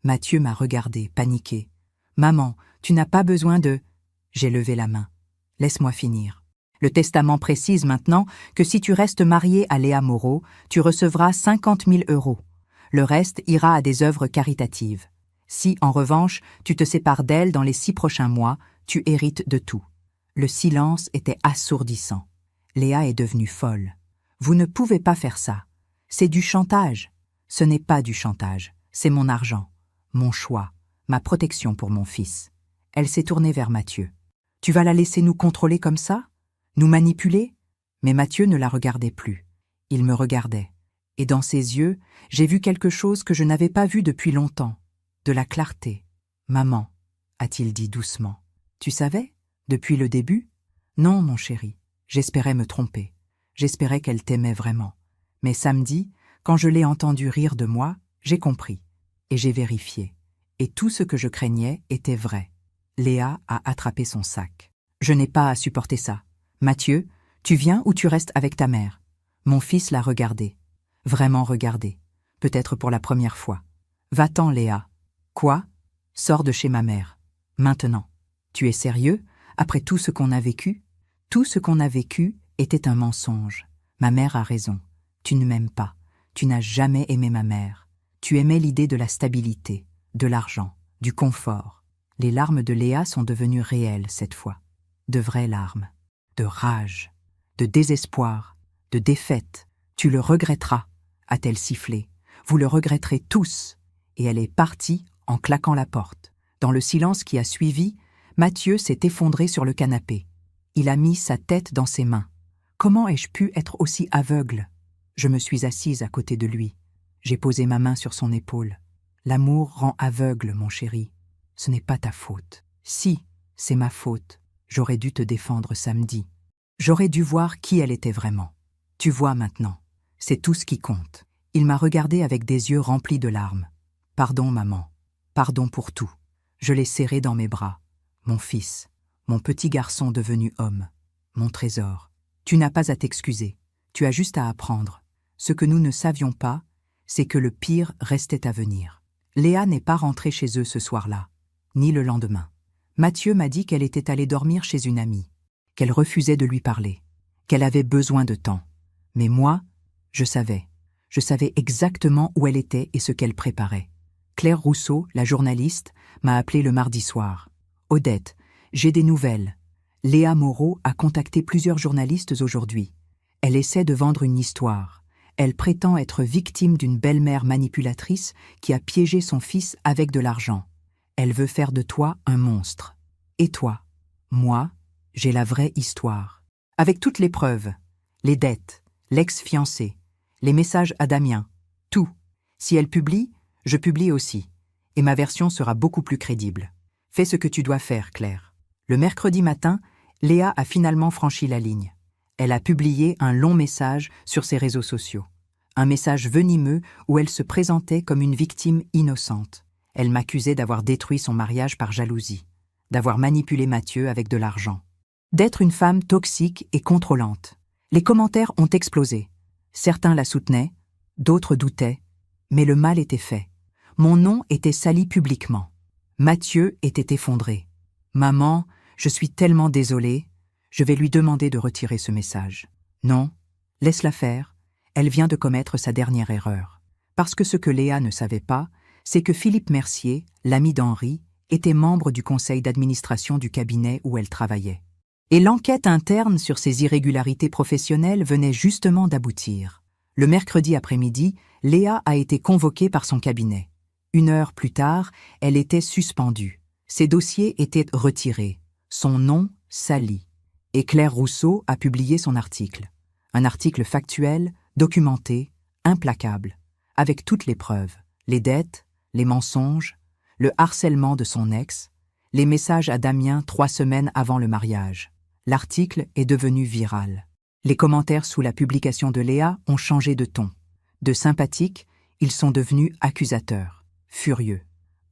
Mathieu m'a regardé, paniqué. « Maman, tu n'as pas besoin de… » J'ai levé la main. « Laisse-moi finir. Le testament précise maintenant que si tu restes marié à Léa Moreau, tu recevras 50 000 euros. Le reste ira à des œuvres caritatives. Si, en revanche, tu te sépares d'elle dans les 6 prochains mois, tu hérites de tout. Le silence était assourdissant. Léa est devenue folle. Vous ne pouvez pas faire ça. C'est du chantage. Ce n'est pas du chantage, c'est mon argent, mon choix, ma protection pour mon fils. Elle s'est tournée vers Mathieu. Tu vas la laisser nous contrôler comme ça? Nous manipuler? Mais Mathieu ne la regardait plus. Il me regardait. Et dans ses yeux, j'ai vu quelque chose que je n'avais pas vu depuis longtemps. De la clarté. Maman, a-t-il dit doucement. Tu savais? Depuis le début? Non, mon chéri. J'espérais me tromper. J'espérais qu'elle t'aimait vraiment. Mais samedi, quand je l'ai entendu rire de moi, j'ai compris. Et j'ai vérifié. Et tout ce que je craignais était vrai. Léa a attrapé son sac. Je n'ai pas à supporter ça. Mathieu, tu viens ou tu restes avec ta mère? Mon fils l'a regardé. Vraiment regardé. Peut-être pour la première fois. Va-t'en, Léa. Quoi? Sors de chez ma mère. Maintenant. Tu es sérieux? Après tout ce qu'on a vécu? Tout ce qu'on a vécu était un mensonge. Ma mère a raison. Tu ne m'aimes pas. Tu n'as jamais aimé ma mère. Tu aimais l'idée de la stabilité, de l'argent, du confort. Les larmes de Léa sont devenues réelles cette fois. De vraies larmes. De rage. De désespoir. De défaite. Tu le regretteras, a-t-elle sifflé. Vous le regretterez tous. Et elle est partie en claquant la porte. Dans le silence qui a suivi, Mathieu s'est effondré sur le canapé. Il a mis sa tête dans ses mains. Comment ai-je pu être aussi aveugle? Je me suis assise à côté de lui. J'ai posé ma main sur son épaule. L'amour rend aveugle, mon chéri. Ce n'est pas ta faute. Si, c'est ma faute. J'aurais dû te défendre samedi. J'aurais dû voir qui elle était vraiment. Tu vois maintenant. C'est tout ce qui compte. Il m'a regardé avec des yeux remplis de larmes. Pardon, maman. Pardon pour tout. Je l'ai serré dans mes bras. Mon fils. Mon petit garçon devenu homme. Mon trésor. Tu n'as pas à t'excuser. Tu as juste à apprendre. Ce que nous ne savions pas, c'est que le pire restait à venir. Léa n'est pas rentrée chez eux ce soir-là, ni le lendemain. Mathieu m'a dit qu'elle était allée dormir chez une amie, qu'elle refusait de lui parler, qu'elle avait besoin de temps. Mais moi, je savais. Je savais exactement où elle était et ce qu'elle préparait. Claire Rousseau, la journaliste, m'a appelé le mardi soir. « Odette, j'ai des nouvelles. Léa Moreau a contacté plusieurs journalistes aujourd'hui. Elle essaie de vendre une histoire. Elle prétend être victime d'une belle-mère manipulatrice qui a piégé son fils avec de l'argent. Elle veut faire de toi un monstre. Et toi? Moi, j'ai la vraie histoire. Avec toutes les preuves, les dettes, l'ex-fiancé, les messages à Damien, tout. Si elle publie, je publie aussi. Et ma version sera beaucoup plus crédible. Fais ce que tu dois faire, Claire. » Le mercredi matin, Léa a finalement franchi la ligne. Elle a publié un long message sur ses réseaux sociaux. Un message venimeux où elle se présentait comme une victime innocente. Elle m'accusait d'avoir détruit son mariage par jalousie, d'avoir manipulé Mathieu avec de l'argent, d'être une femme toxique et contrôlante. Les commentaires ont explosé. Certains la soutenaient, d'autres doutaient, mais le mal était fait. Mon nom était sali publiquement. Mathieu était effondré. « Maman, je suis tellement désolée. Je vais lui demander de retirer ce message. » Non, laisse-la faire. Elle vient de commettre sa dernière erreur. Parce que ce que Léa ne savait pas, c'est que Philippe Mercier, l'ami d'Henri, était membre du conseil d'administration du cabinet où elle travaillait. Et l'enquête interne sur ses irrégularités professionnelles venait justement d'aboutir. Le mercredi après-midi, Léa a été convoquée par son cabinet. 1 heure plus tard, elle était suspendue. Ses dossiers étaient retirés. Son nom sali. Et Claire Rousseau a publié son article. Un article factuel, documenté, implacable, avec toutes les preuves, les dettes, les mensonges, le harcèlement de son ex, les messages à Damien 3 semaines avant le mariage. L'article est devenu viral. Les commentaires sous la publication de Léa ont changé de ton. De sympathiques, ils sont devenus accusateurs, furieux,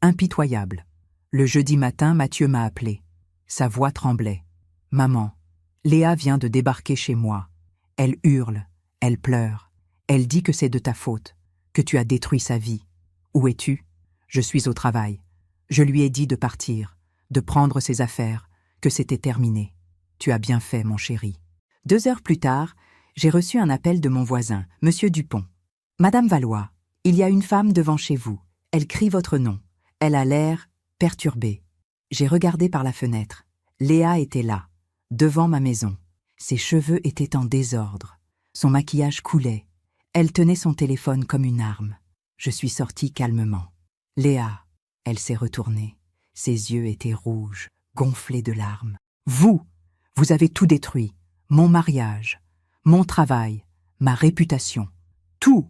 impitoyables. Le jeudi matin, Mathieu m'a appelé. Sa voix tremblait. « Maman, Léa vient de débarquer chez moi. Elle hurle, elle pleure. Elle dit que c'est de ta faute, que tu as détruit sa vie. Où es-tu? Je suis au travail. Je lui ai dit de partir, de prendre ses affaires, que c'était terminé. Tu as bien fait, mon chéri. 2 heures plus tard, j'ai reçu un appel de mon voisin, Monsieur Dupont. « Madame Valois, il y a une femme devant chez vous. Elle crie votre nom. Elle a l'air perturbée. » J'ai regardé par la fenêtre. Léa était là, devant ma maison. Ses cheveux étaient en désordre. Son maquillage coulait. Elle tenait son téléphone comme une arme. Je suis sorti calmement. « Léa !» Elle s'est retournée. Ses yeux étaient rouges, gonflés de larmes. « Vous avez tout détruit. Mon mariage, mon travail, ma réputation. Tout.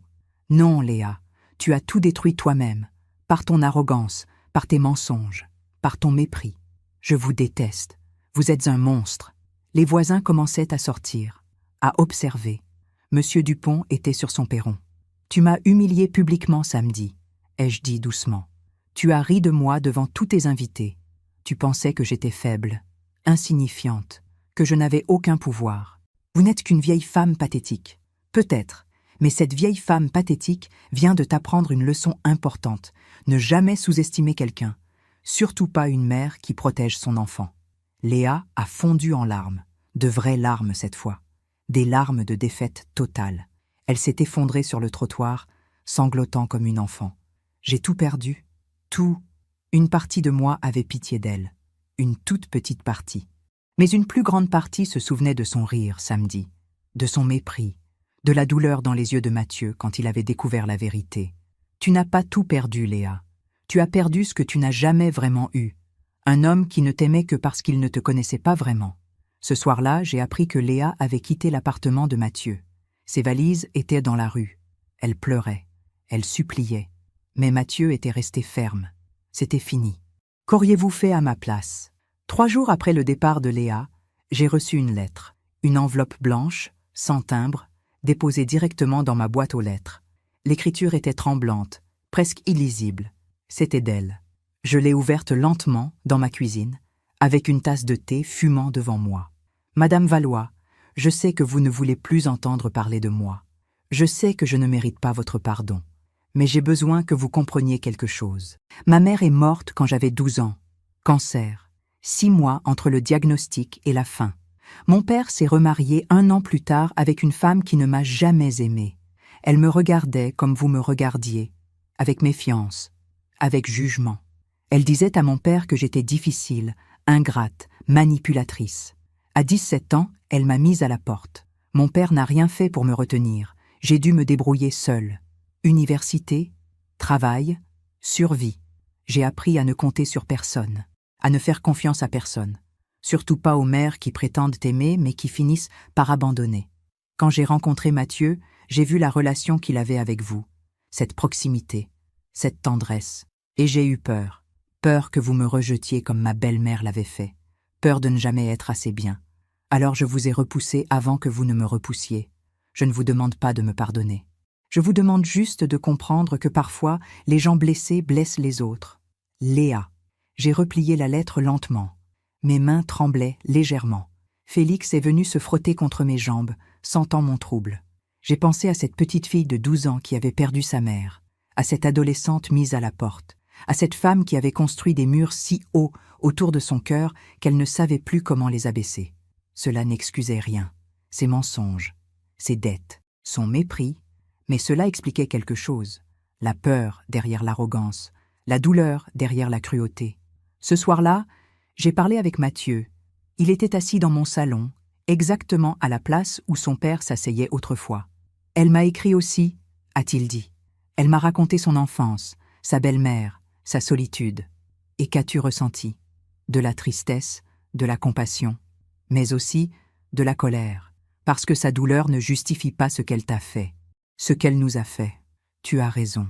Non, Léa, tu as tout détruit toi-même, par ton arrogance, par tes mensonges, par ton mépris. Je vous déteste. Vous êtes un monstre. » Les voisins commençaient à sortir, à observer. Monsieur Dupont était sur son perron. « Tu m'as humilié publiquement samedi, » ai-je dit doucement. « Tu as ri de moi devant tous tes invités. Tu pensais que j'étais faible, insignifiante, que je n'avais aucun pouvoir. Vous n'êtes qu'une vieille femme pathétique. Peut-être, mais cette vieille femme pathétique vient de t'apprendre une leçon importante. Ne jamais sous-estimer quelqu'un, surtout pas une mère qui protège son enfant. » Léa a fondu en larmes, de vraies larmes cette fois, des larmes de défaite totale. Elle s'est effondrée sur le trottoir, sanglotant comme une enfant. J'ai tout perdu, tout. Une partie de moi avait pitié d'elle, une toute petite partie. Mais une plus grande partie se souvenait de son rire samedi, de son mépris, de la douleur dans les yeux de Mathieu quand il avait découvert la vérité. Tu n'as pas tout perdu, Léa. Tu as perdu ce que tu n'as jamais vraiment eu. Un homme qui ne t'aimait que parce qu'il ne te connaissait pas vraiment. Ce soir-là, j'ai appris que Léa avait quitté l'appartement de Mathieu. Ses valises étaient dans la rue. Elle pleurait, elle suppliait. Mais Mathieu était resté ferme. C'était fini. Qu'auriez-vous fait à ma place ? 3 jours après le départ de Léa, j'ai reçu une lettre, une enveloppe blanche, sans timbre, déposée directement dans ma boîte aux lettres. L'écriture était tremblante, presque illisible. C'était d'elle. Je l'ai ouverte lentement dans ma cuisine, avec une tasse de thé fumant devant moi. « Madame Valois, je sais que vous ne voulez plus entendre parler de moi. Je sais que je ne mérite pas votre pardon. Mais j'ai besoin que vous compreniez quelque chose. Ma mère est morte quand j'avais 12 ans. Cancer. 6 mois entre le diagnostic et la fin. Mon père s'est remarié 1 an plus tard avec une femme qui ne m'a jamais aimée. Elle me regardait comme vous me regardiez, avec méfiance, avec jugement. Elle disait à mon père que j'étais difficile, ingrate, manipulatrice. À 17 ans, elle m'a mise à la porte. Mon père n'a rien fait pour me retenir. J'ai dû me débrouiller seule. Université, travail, survie. J'ai appris à ne compter sur personne, à ne faire confiance à personne. Surtout pas aux mères qui prétendent t'aimer mais qui finissent par abandonner. Quand j'ai rencontré Mathieu, j'ai vu la relation qu'il avait avec vous, cette proximité, cette tendresse. Et j'ai eu peur. Peur que vous me rejetiez comme ma belle-mère l'avait fait. Peur de ne jamais être assez bien. Alors je vous ai repoussé avant que vous ne me repoussiez. Je ne vous demande pas de me pardonner. Je vous demande juste de comprendre que parfois, les gens blessés blessent les autres. Léa. J'ai replié la lettre lentement. Mes mains tremblaient légèrement. Félix est venu se frotter contre mes jambes, sentant mon trouble. J'ai pensé à cette petite fille de 12 ans qui avait perdu sa mère, à cette adolescente mise à la porte, à cette femme qui avait construit des murs si hauts autour de son cœur qu'elle ne savait plus comment les abaisser. Cela n'excusait rien. Ses mensonges, ses dettes, son mépris, mais cela expliquait quelque chose. La peur derrière l'arrogance, la douleur derrière la cruauté. Ce soir-là, j'ai parlé avec Mathieu. Il était assis dans mon salon, exactement à la place où son père s'asseyait autrefois. « Elle m'a écrit aussi », a-t-il dit. « Elle m'a raconté son enfance, sa belle-mère, sa solitude. Et qu'as-tu ressenti ? De la tristesse, de la compassion, mais aussi de la colère, parce que sa douleur ne justifie pas ce qu'elle t'a fait, ce qu'elle nous a fait. Tu as raison.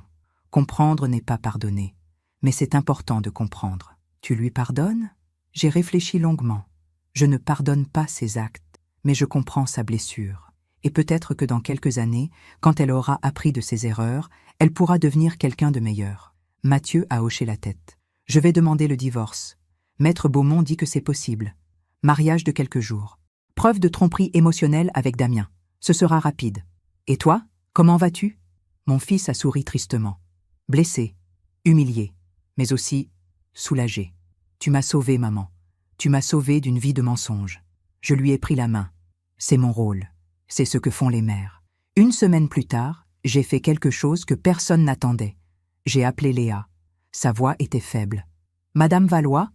Comprendre n'est pas pardonner, mais c'est important de comprendre. Tu lui pardonnes ? J'ai réfléchi longuement. Je ne pardonne pas ses actes, mais je comprends sa blessure. Et peut-être que dans quelques années, quand elle aura appris de ses erreurs, elle pourra devenir quelqu'un de meilleur. Mathieu a hoché la tête. Je vais demander le divorce. Maître Beaumont dit que c'est possible. Mariage de quelques jours. Preuve de tromperie émotionnelle avec Damien. Ce sera rapide. Et toi, comment vas-tu ? Mon fils a souri tristement. Blessé, humilié, mais aussi soulagé. Tu m'as sauvé, maman. Tu m'as sauvé d'une vie de mensonges. Je lui ai pris la main. C'est mon rôle. C'est ce que font les mères. Une semaine plus tard, j'ai fait quelque chose que personne n'attendait. J'ai appelé Léa. Sa voix était faible. « Madame Valois ?»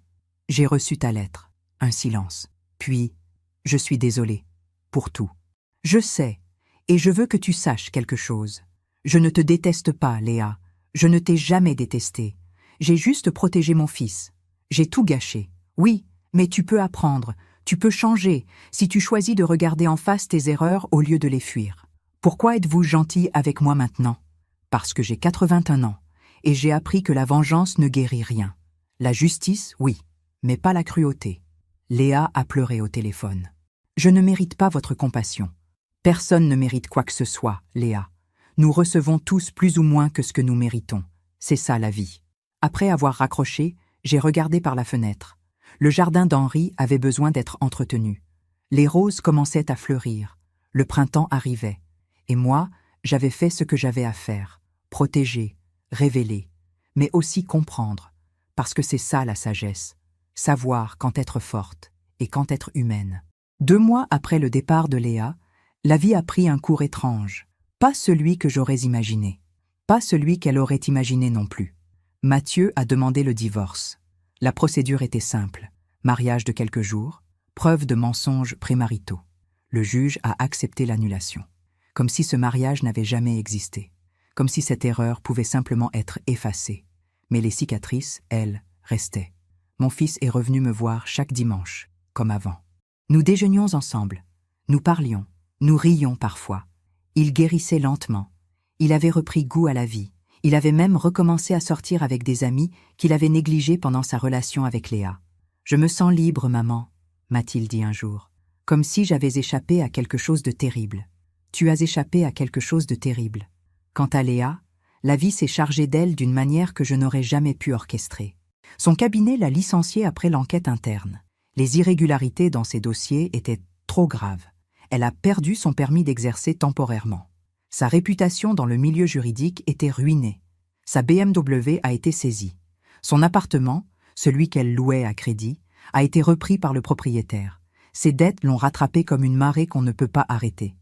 J'ai reçu ta lettre. Un silence. Puis, « Je suis désolée. Pour tout. Je sais. Et je veux que tu saches quelque chose. Je ne te déteste pas, Léa. Je ne t'ai jamais détesté. J'ai juste protégé mon fils. J'ai tout gâché. Oui, mais tu peux apprendre. Tu peux changer si tu choisis de regarder en face tes erreurs au lieu de les fuir. Pourquoi êtes-vous gentil avec moi maintenant? Parce que j'ai 81 ans et j'ai appris que la vengeance ne guérit rien. La justice, oui, mais pas la cruauté. Léa a pleuré au téléphone. Je ne mérite pas votre compassion. Personne ne mérite quoi que ce soit, Léa. Nous recevons tous plus ou moins que ce que nous méritons. C'est ça la vie. Après avoir raccroché, j'ai regardé par la fenêtre. Le jardin d'Henri avait besoin d'être entretenu. Les roses commençaient à fleurir. Le printemps arrivait. Et moi, j'avais fait ce que j'avais à faire. Protéger, révéler, mais aussi comprendre. Parce que c'est ça la sagesse. Savoir quand être forte et quand être humaine. 2 mois après le départ de Léa, la vie a pris un cours étrange. Pas celui que j'aurais imaginé. Pas celui qu'elle aurait imaginé non plus. Mathieu a demandé le divorce. La procédure était simple. Mariage de quelques jours, preuve de mensonges prémaritaux. Le juge a accepté l'annulation. Comme si ce mariage n'avait jamais existé. Comme si cette erreur pouvait simplement être effacée. Mais les cicatrices, elles, restaient. Mon fils est revenu me voir chaque dimanche, comme avant. Nous déjeunions ensemble. Nous parlions. Nous rions parfois. Il guérissait lentement. Il avait repris goût à la vie. Il avait même recommencé à sortir avec des amis qu'il avait négligés pendant sa relation avec Léa. « Je me sens libre, maman », m'a-t-il dit un jour, comme si j'avais échappé à quelque chose de terrible. Tu as échappé à quelque chose de terrible. Quant à Léa, la vie s'est chargée d'elle d'une manière que je n'aurais jamais pu orchestrer. Son cabinet l'a licenciée après l'enquête interne. Les irrégularités dans ses dossiers étaient trop graves. Elle a perdu son permis d'exercer temporairement. Sa réputation dans le milieu juridique était ruinée. Sa BMW a été saisie. Son appartement, celui qu'elle louait à crédit, a été repris par le propriétaire. Ses dettes l'ont rattrapé comme une marée qu'on ne peut pas arrêter.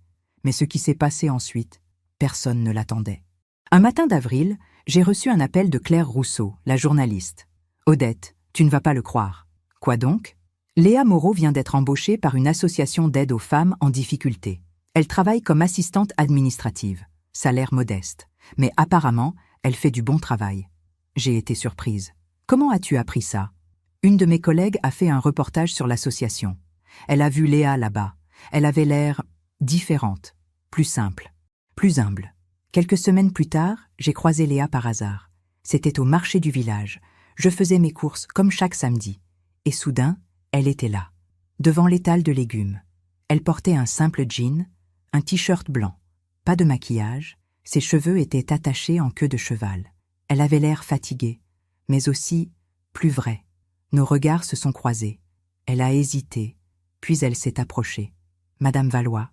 Mais ce qui s'est passé ensuite, personne ne l'attendait. Un matin d'avril, j'ai reçu un appel de Claire Rousseau, la journaliste. « Odette, tu ne vas pas le croire. »« Quoi donc ?» Léa Moreau vient d'être embauchée par une association d'aide aux femmes en difficulté. Elle travaille comme assistante administrative, salaire modeste. Mais apparemment, elle fait du bon travail. J'ai été surprise. Comment as-tu appris ça? Une de mes collègues a fait un reportage sur l'association. Elle a vu Léa là-bas. Elle avait l'air différente, plus simple, plus humble. Quelques semaines plus tard, j'ai croisé Léa par hasard. C'était au marché du village. Je faisais mes courses comme chaque samedi. Et soudain, elle était là, devant l'étal de légumes. Elle portait un simple jean, un t-shirt blanc. Pas de maquillage, ses cheveux étaient attachés en queue de cheval. Elle avait l'air fatiguée, mais aussi plus vraie. Nos regards se sont croisés. Elle a hésité, puis elle s'est approchée. « Madame Valois,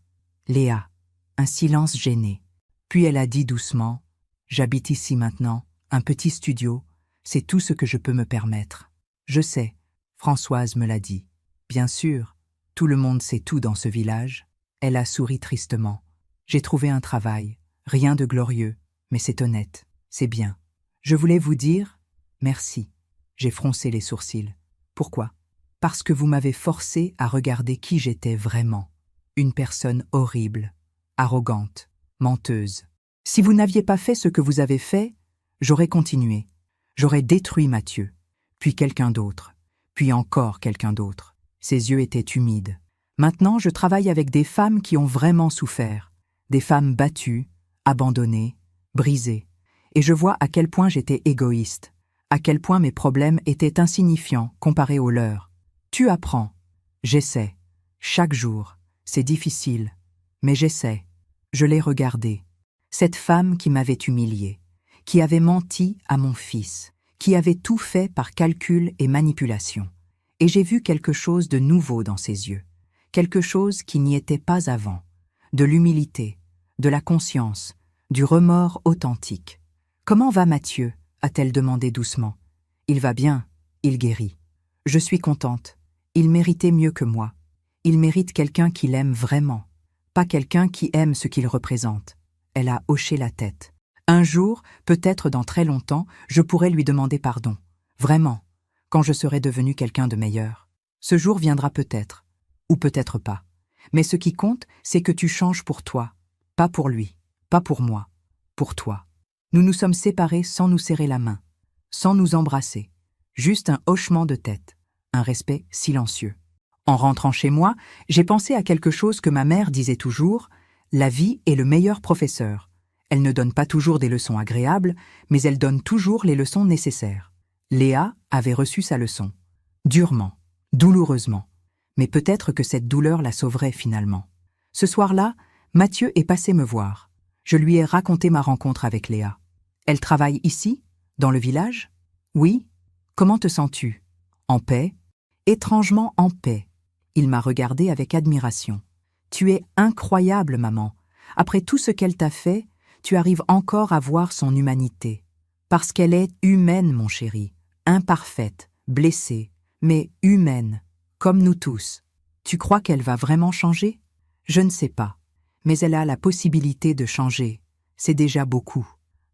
Léa. » Un silence gêné. Puis elle a dit doucement, « J'habite ici maintenant, un petit studio, c'est tout ce que je peux me permettre. » Je sais, Françoise me l'a dit. Bien sûr, tout le monde sait tout dans ce village. Elle a souri tristement. J'ai trouvé un travail, rien de glorieux, mais c'est honnête, c'est bien. Je voulais vous dire, merci. J'ai froncé les sourcils. Pourquoi? Parce que vous m'avez forcé à regarder qui j'étais vraiment. Une personne horrible, arrogante, menteuse. Si vous n'aviez pas fait ce que vous avez fait, j'aurais continué. J'aurais détruit Mathieu, puis quelqu'un d'autre, puis encore quelqu'un d'autre. Ses yeux étaient humides. Maintenant, je travaille avec des femmes qui ont vraiment souffert, des femmes battues, abandonnées, brisées. Et je vois à quel point j'étais égoïste, à quel point mes problèmes étaient insignifiants comparés aux leurs. Tu apprends. J'essaie. Chaque jour. C'est difficile. Mais j'essaie. Je l'ai regardée. Cette femme qui m'avait humiliée, qui avait menti à mon fils, qui avait tout fait par calcul et manipulation. Et j'ai vu quelque chose de nouveau dans ses yeux, quelque chose qui n'y était pas avant, de l'humilité, de la conscience, du remords authentique. « Comment va Mathieu ?» a-t-elle demandé doucement. « Il va bien, il guérit. Je suis contente. Il méritait mieux que moi. Il mérite quelqu'un qui l'aime vraiment, pas quelqu'un qui aime ce qu'il représente. Elle a hoché la tête. Un jour, peut-être dans très longtemps, je pourrai lui demander pardon. Vraiment, quand je serai devenu quelqu'un de meilleur. Ce jour viendra peut-être, ou peut-être pas. Mais ce qui compte, c'est que tu changes pour toi, pas pour lui, pas pour moi, pour toi. Nous nous sommes séparés sans nous serrer la main, sans nous embrasser. Juste un hochement de tête, un respect silencieux. En rentrant chez moi, j'ai pensé à quelque chose que ma mère disait toujours, la vie est le meilleur professeur. Elle ne donne pas toujours des leçons agréables, mais elle donne toujours les leçons nécessaires. Léa avait reçu sa leçon. Durement, douloureusement. Mais peut-être que cette douleur la sauverait finalement. Ce soir-là, Mathieu est passé me voir. Je lui ai raconté ma rencontre avec Léa. Elle travaille ici, dans le village? Oui. Comment te sens-tu? En paix? Étrangement en paix. Il m'a regardé avec admiration. Tu es incroyable, maman. Après tout ce qu'elle t'a fait, tu arrives encore à voir son humanité. Parce qu'elle est humaine, mon chéri. Imparfaite, blessée, mais humaine, comme nous tous. Tu crois qu'elle va vraiment changer? Je ne sais pas. Mais elle a la possibilité de changer. C'est déjà beaucoup.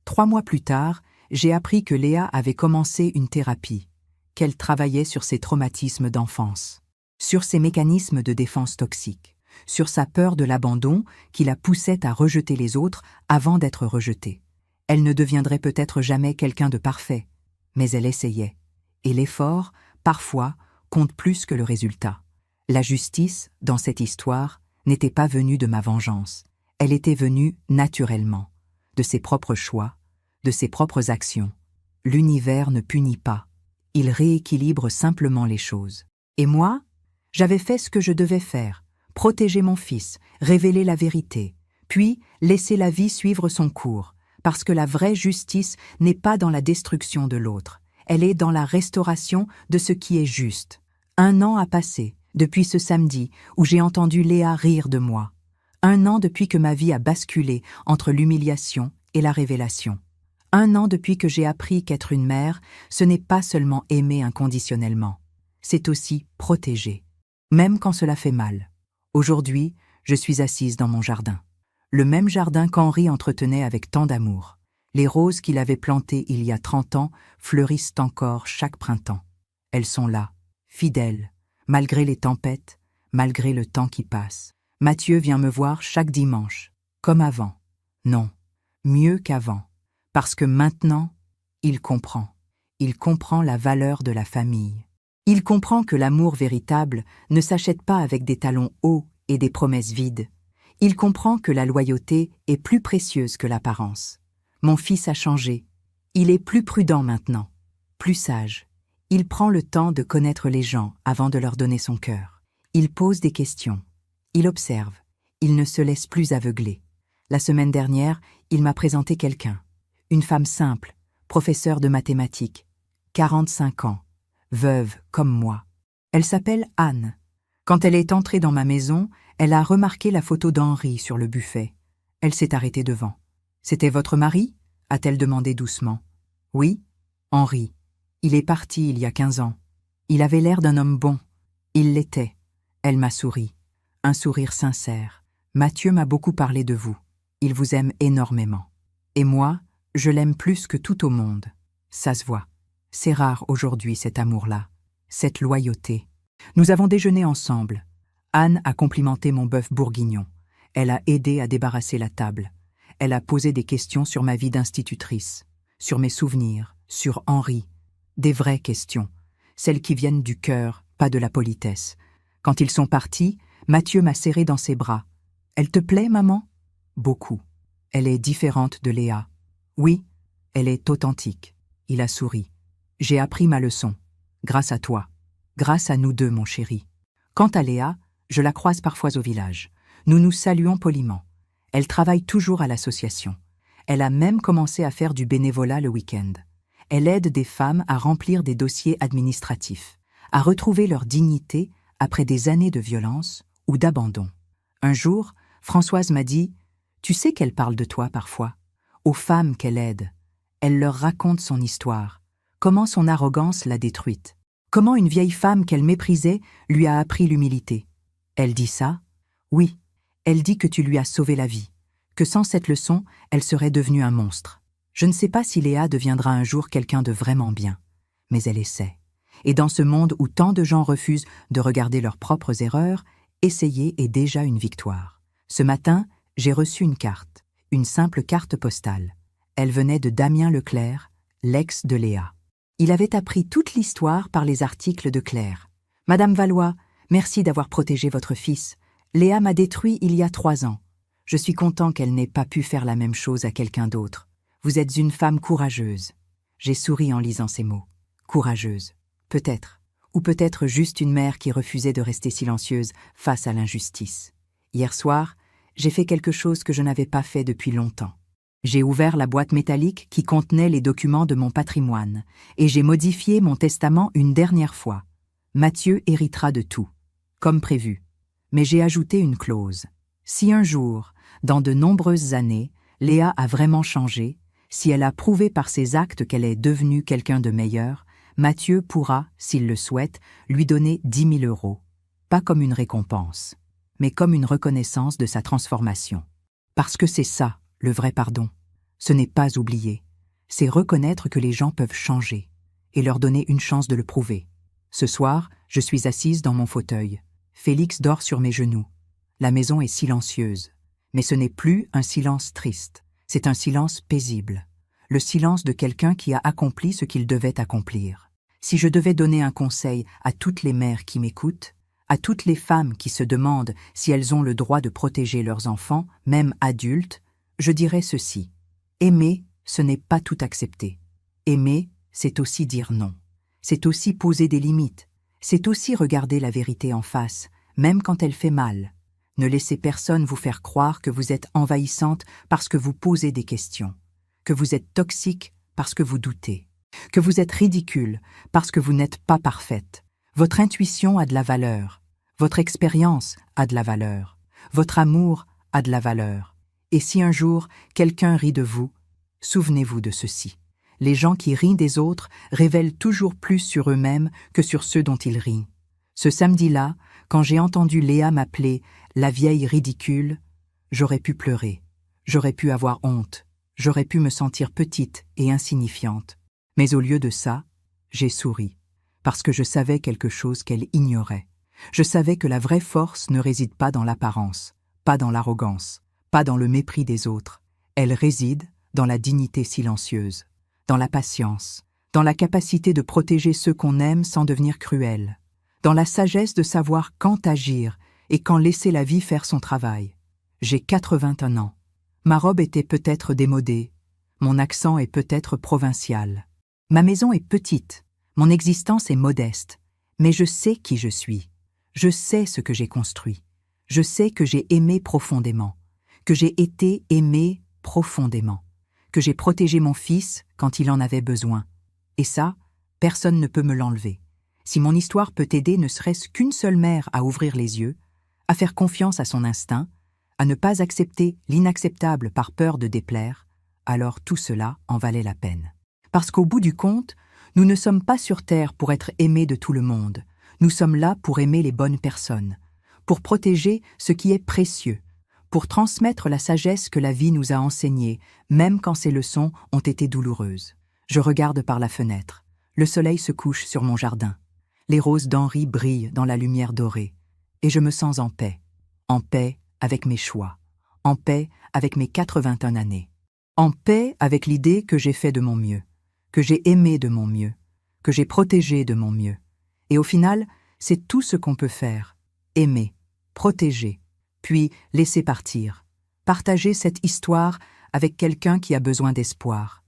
3 mois plus tard, j'ai appris que Léa avait commencé une thérapie, qu'elle travaillait sur ses traumatismes d'enfance, sur ses mécanismes de défense toxiques, sur sa peur de l'abandon qui la poussait à rejeter les autres avant d'être rejetée. Elle ne deviendrait peut-être jamais quelqu'un de parfait, mais elle essayait. Et l'effort, parfois, compte plus que le résultat. La justice, dans cette histoire, n'était pas venue de ma vengeance. Elle était venue naturellement, de ses propres choix, de ses propres actions. L'univers ne punit pas. Il rééquilibre simplement les choses. Et moi, j'avais fait ce que je devais faire, protéger mon fils, révéler la vérité, puis laisser la vie suivre son cours, parce que la vraie justice n'est pas dans la destruction de l'autre, elle est dans la restauration de ce qui est juste. 1 an a passé, depuis ce samedi où j'ai entendu Léa rire de moi. 1 an depuis que ma vie a basculé entre l'humiliation et la révélation. 1 an depuis que j'ai appris qu'être une mère, ce n'est pas seulement aimer inconditionnellement, c'est aussi protéger, même quand cela fait mal. Aujourd'hui, je suis assise dans mon jardin. Le même jardin qu'Henri entretenait avec tant d'amour. Les roses qu'il avait plantées il y a 30 ans fleurissent encore chaque printemps. Elles sont là, fidèles, malgré les tempêtes, malgré le temps qui passe. Mathieu vient me voir chaque dimanche, comme avant. Non, mieux qu'avant. Parce que maintenant, il comprend. Il comprend la valeur de la famille. Il comprend que l'amour véritable ne s'achète pas avec des talons hauts et des promesses vides. Il comprend que la loyauté est plus précieuse que l'apparence. Mon fils a changé. Il est plus prudent maintenant, plus sage. Il prend le temps de connaître les gens avant de leur donner son cœur. Il pose des questions. Il observe. Il ne se laisse plus aveugler. La semaine dernière, il m'a présenté quelqu'un. Une femme simple, professeure de mathématiques, 45 ans, veuve comme moi. Elle s'appelle Anne. Quand elle est entrée dans ma maison, elle a remarqué la photo d'Henri sur le buffet. Elle s'est arrêtée devant. « C'était votre mari ?» a-t-elle demandé doucement. « Oui, Henri. Il est parti il y a 15 ans. Il avait l'air d'un homme bon. Il l'était. » Elle m'a souri. Un sourire sincère. « Mathieu m'a beaucoup parlé de vous. Il vous aime énormément. Et moi, je l'aime plus que tout au monde. Ça se voit. C'est rare aujourd'hui cet amour-là, cette loyauté. Nous avons déjeuné ensemble. Anne a complimenté mon bœuf bourguignon. Elle a aidé à débarrasser la table. Elle a posé des questions sur ma vie d'institutrice, sur mes souvenirs, sur Henri. Des vraies questions, celles qui viennent du cœur, pas de la politesse. Quand ils sont partis, Mathieu m'a serré dans ses bras. « Elle te plaît, maman ?» Beaucoup. Elle est différente de Léa. Oui, elle est authentique. Il a souri. J'ai appris ma leçon. Grâce à toi. Grâce à nous deux, mon chéri. Quant à Léa, je la croise parfois au village. Nous nous saluons poliment. Elle travaille toujours à l'association. Elle a même commencé à faire du bénévolat le week-end. Elle aide des femmes à remplir des dossiers administratifs, à retrouver leur dignité après des années de violence ou d'abandon. Un jour, Françoise m'a dit « Tu sais qu'elle parle de toi parfois, aux femmes qu'elle aide. Elle leur raconte son histoire, comment son arrogance l'a détruite, comment une vieille femme qu'elle méprisait lui a appris l'humilité. Elle dit ça? Oui. Elle dit que tu lui as sauvé la vie, que sans cette leçon, elle serait devenue un monstre. Je ne sais pas si Léa deviendra un jour quelqu'un de vraiment bien, mais elle essaie. Et dans ce monde où tant de gens refusent de regarder leurs propres erreurs, essayer est déjà une victoire. Ce matin, j'ai reçu une carte, une simple carte postale. Elle venait de Damien Leclerc, l'ex de Léa. Il avait appris toute l'histoire par les articles de Claire. « Madame Valois, merci d'avoir protégé votre fils. Léa m'a détruit il y a 3 ans. Je suis content qu'elle n'ait pas pu faire la même chose à quelqu'un d'autre. Vous êtes une femme courageuse. » J'ai souri en lisant ces mots. Courageuse. Peut-être. Ou peut-être juste une mère qui refusait de rester silencieuse face à l'injustice. Hier soir, j'ai fait quelque chose que je n'avais pas fait depuis longtemps. J'ai ouvert la boîte métallique qui contenait les documents de mon patrimoine et j'ai modifié mon testament une dernière fois. Mathieu héritera de tout, comme prévu. Mais j'ai ajouté une clause. Si un jour, dans de nombreuses années, Léa a vraiment changé, si elle a prouvé par ses actes qu'elle est devenue quelqu'un de meilleur, Mathieu pourra, s'il le souhaite, lui donner 10 000 €. Pas comme une récompense, mais comme une reconnaissance de sa transformation. Parce que c'est ça, le vrai pardon. Ce n'est pas oublier. C'est reconnaître que les gens peuvent changer et leur donner une chance de le prouver. Ce soir, je suis assise dans mon fauteuil. Félix dort sur mes genoux. La maison est silencieuse. Mais ce n'est plus un silence triste. C'est un silence paisible. Le silence de quelqu'un qui a accompli ce qu'il devait accomplir. Si je devais donner un conseil à toutes les mères qui m'écoutent, à toutes les femmes qui se demandent si elles ont le droit de protéger leurs enfants, même adultes, je dirais ceci. Aimer, ce n'est pas tout accepter. Aimer, c'est aussi dire non. C'est aussi poser des limites. C'est aussi regarder la vérité en face, même quand elle fait mal. Ne laissez personne vous faire croire que vous êtes envahissante parce que vous posez des questions, que vous êtes toxique parce que vous doutez, que vous êtes ridicule parce que vous n'êtes pas parfaite. Votre intuition a de la valeur, votre expérience a de la valeur, votre amour a de la valeur. Et si un jour quelqu'un rit de vous, souvenez-vous de ceci. Les gens qui rient des autres révèlent toujours plus sur eux-mêmes que sur ceux dont ils rient. Ce samedi-là, quand j'ai entendu Léa m'appeler « la vieille ridicule », j'aurais pu pleurer, j'aurais pu avoir honte, j'aurais pu me sentir petite et insignifiante. Mais au lieu de ça, j'ai souri, parce que je savais quelque chose qu'elle ignorait. Je savais que la vraie force ne réside pas dans l'apparence, pas dans l'arrogance, pas dans le mépris des autres. Elle réside dans la dignité silencieuse, dans la patience, dans la capacité de protéger ceux qu'on aime sans devenir cruel, dans la sagesse de savoir quand agir et quand laisser la vie faire son travail. J'ai 81 ans. Ma robe était peut-être démodée, mon accent est peut-être provincial. Ma maison est petite, mon existence est modeste, mais je sais qui je suis. Je sais ce que j'ai construit. Je sais que j'ai aimé profondément, que j'ai été aimé profondément, que j'ai protégé mon fils quand il en avait besoin. Et ça, personne ne peut me l'enlever. Si mon histoire peut aider ne serait-ce qu'une seule mère à ouvrir les yeux, à faire confiance à son instinct, à ne pas accepter l'inacceptable par peur de déplaire, alors tout cela en valait la peine. Parce qu'au bout du compte, nous ne sommes pas sur terre pour être aimés de tout le monde. Nous sommes là pour aimer les bonnes personnes, pour protéger ce qui est précieux, pour transmettre la sagesse que la vie nous a enseignée, même quand ces leçons ont été douloureuses. Je regarde par la fenêtre. Le soleil se couche sur mon jardin. Les roses d'Henri brillent dans la lumière dorée. Et je me sens en paix avec mes choix, en paix avec mes 81 années, en paix avec l'idée que j'ai fait de mon mieux, que j'ai aimé de mon mieux, que j'ai protégé de mon mieux. Et au final, c'est tout ce qu'on peut faire. Aimer, protéger, puis laisser partir. Partager cette histoire avec quelqu'un qui a besoin d'espoir.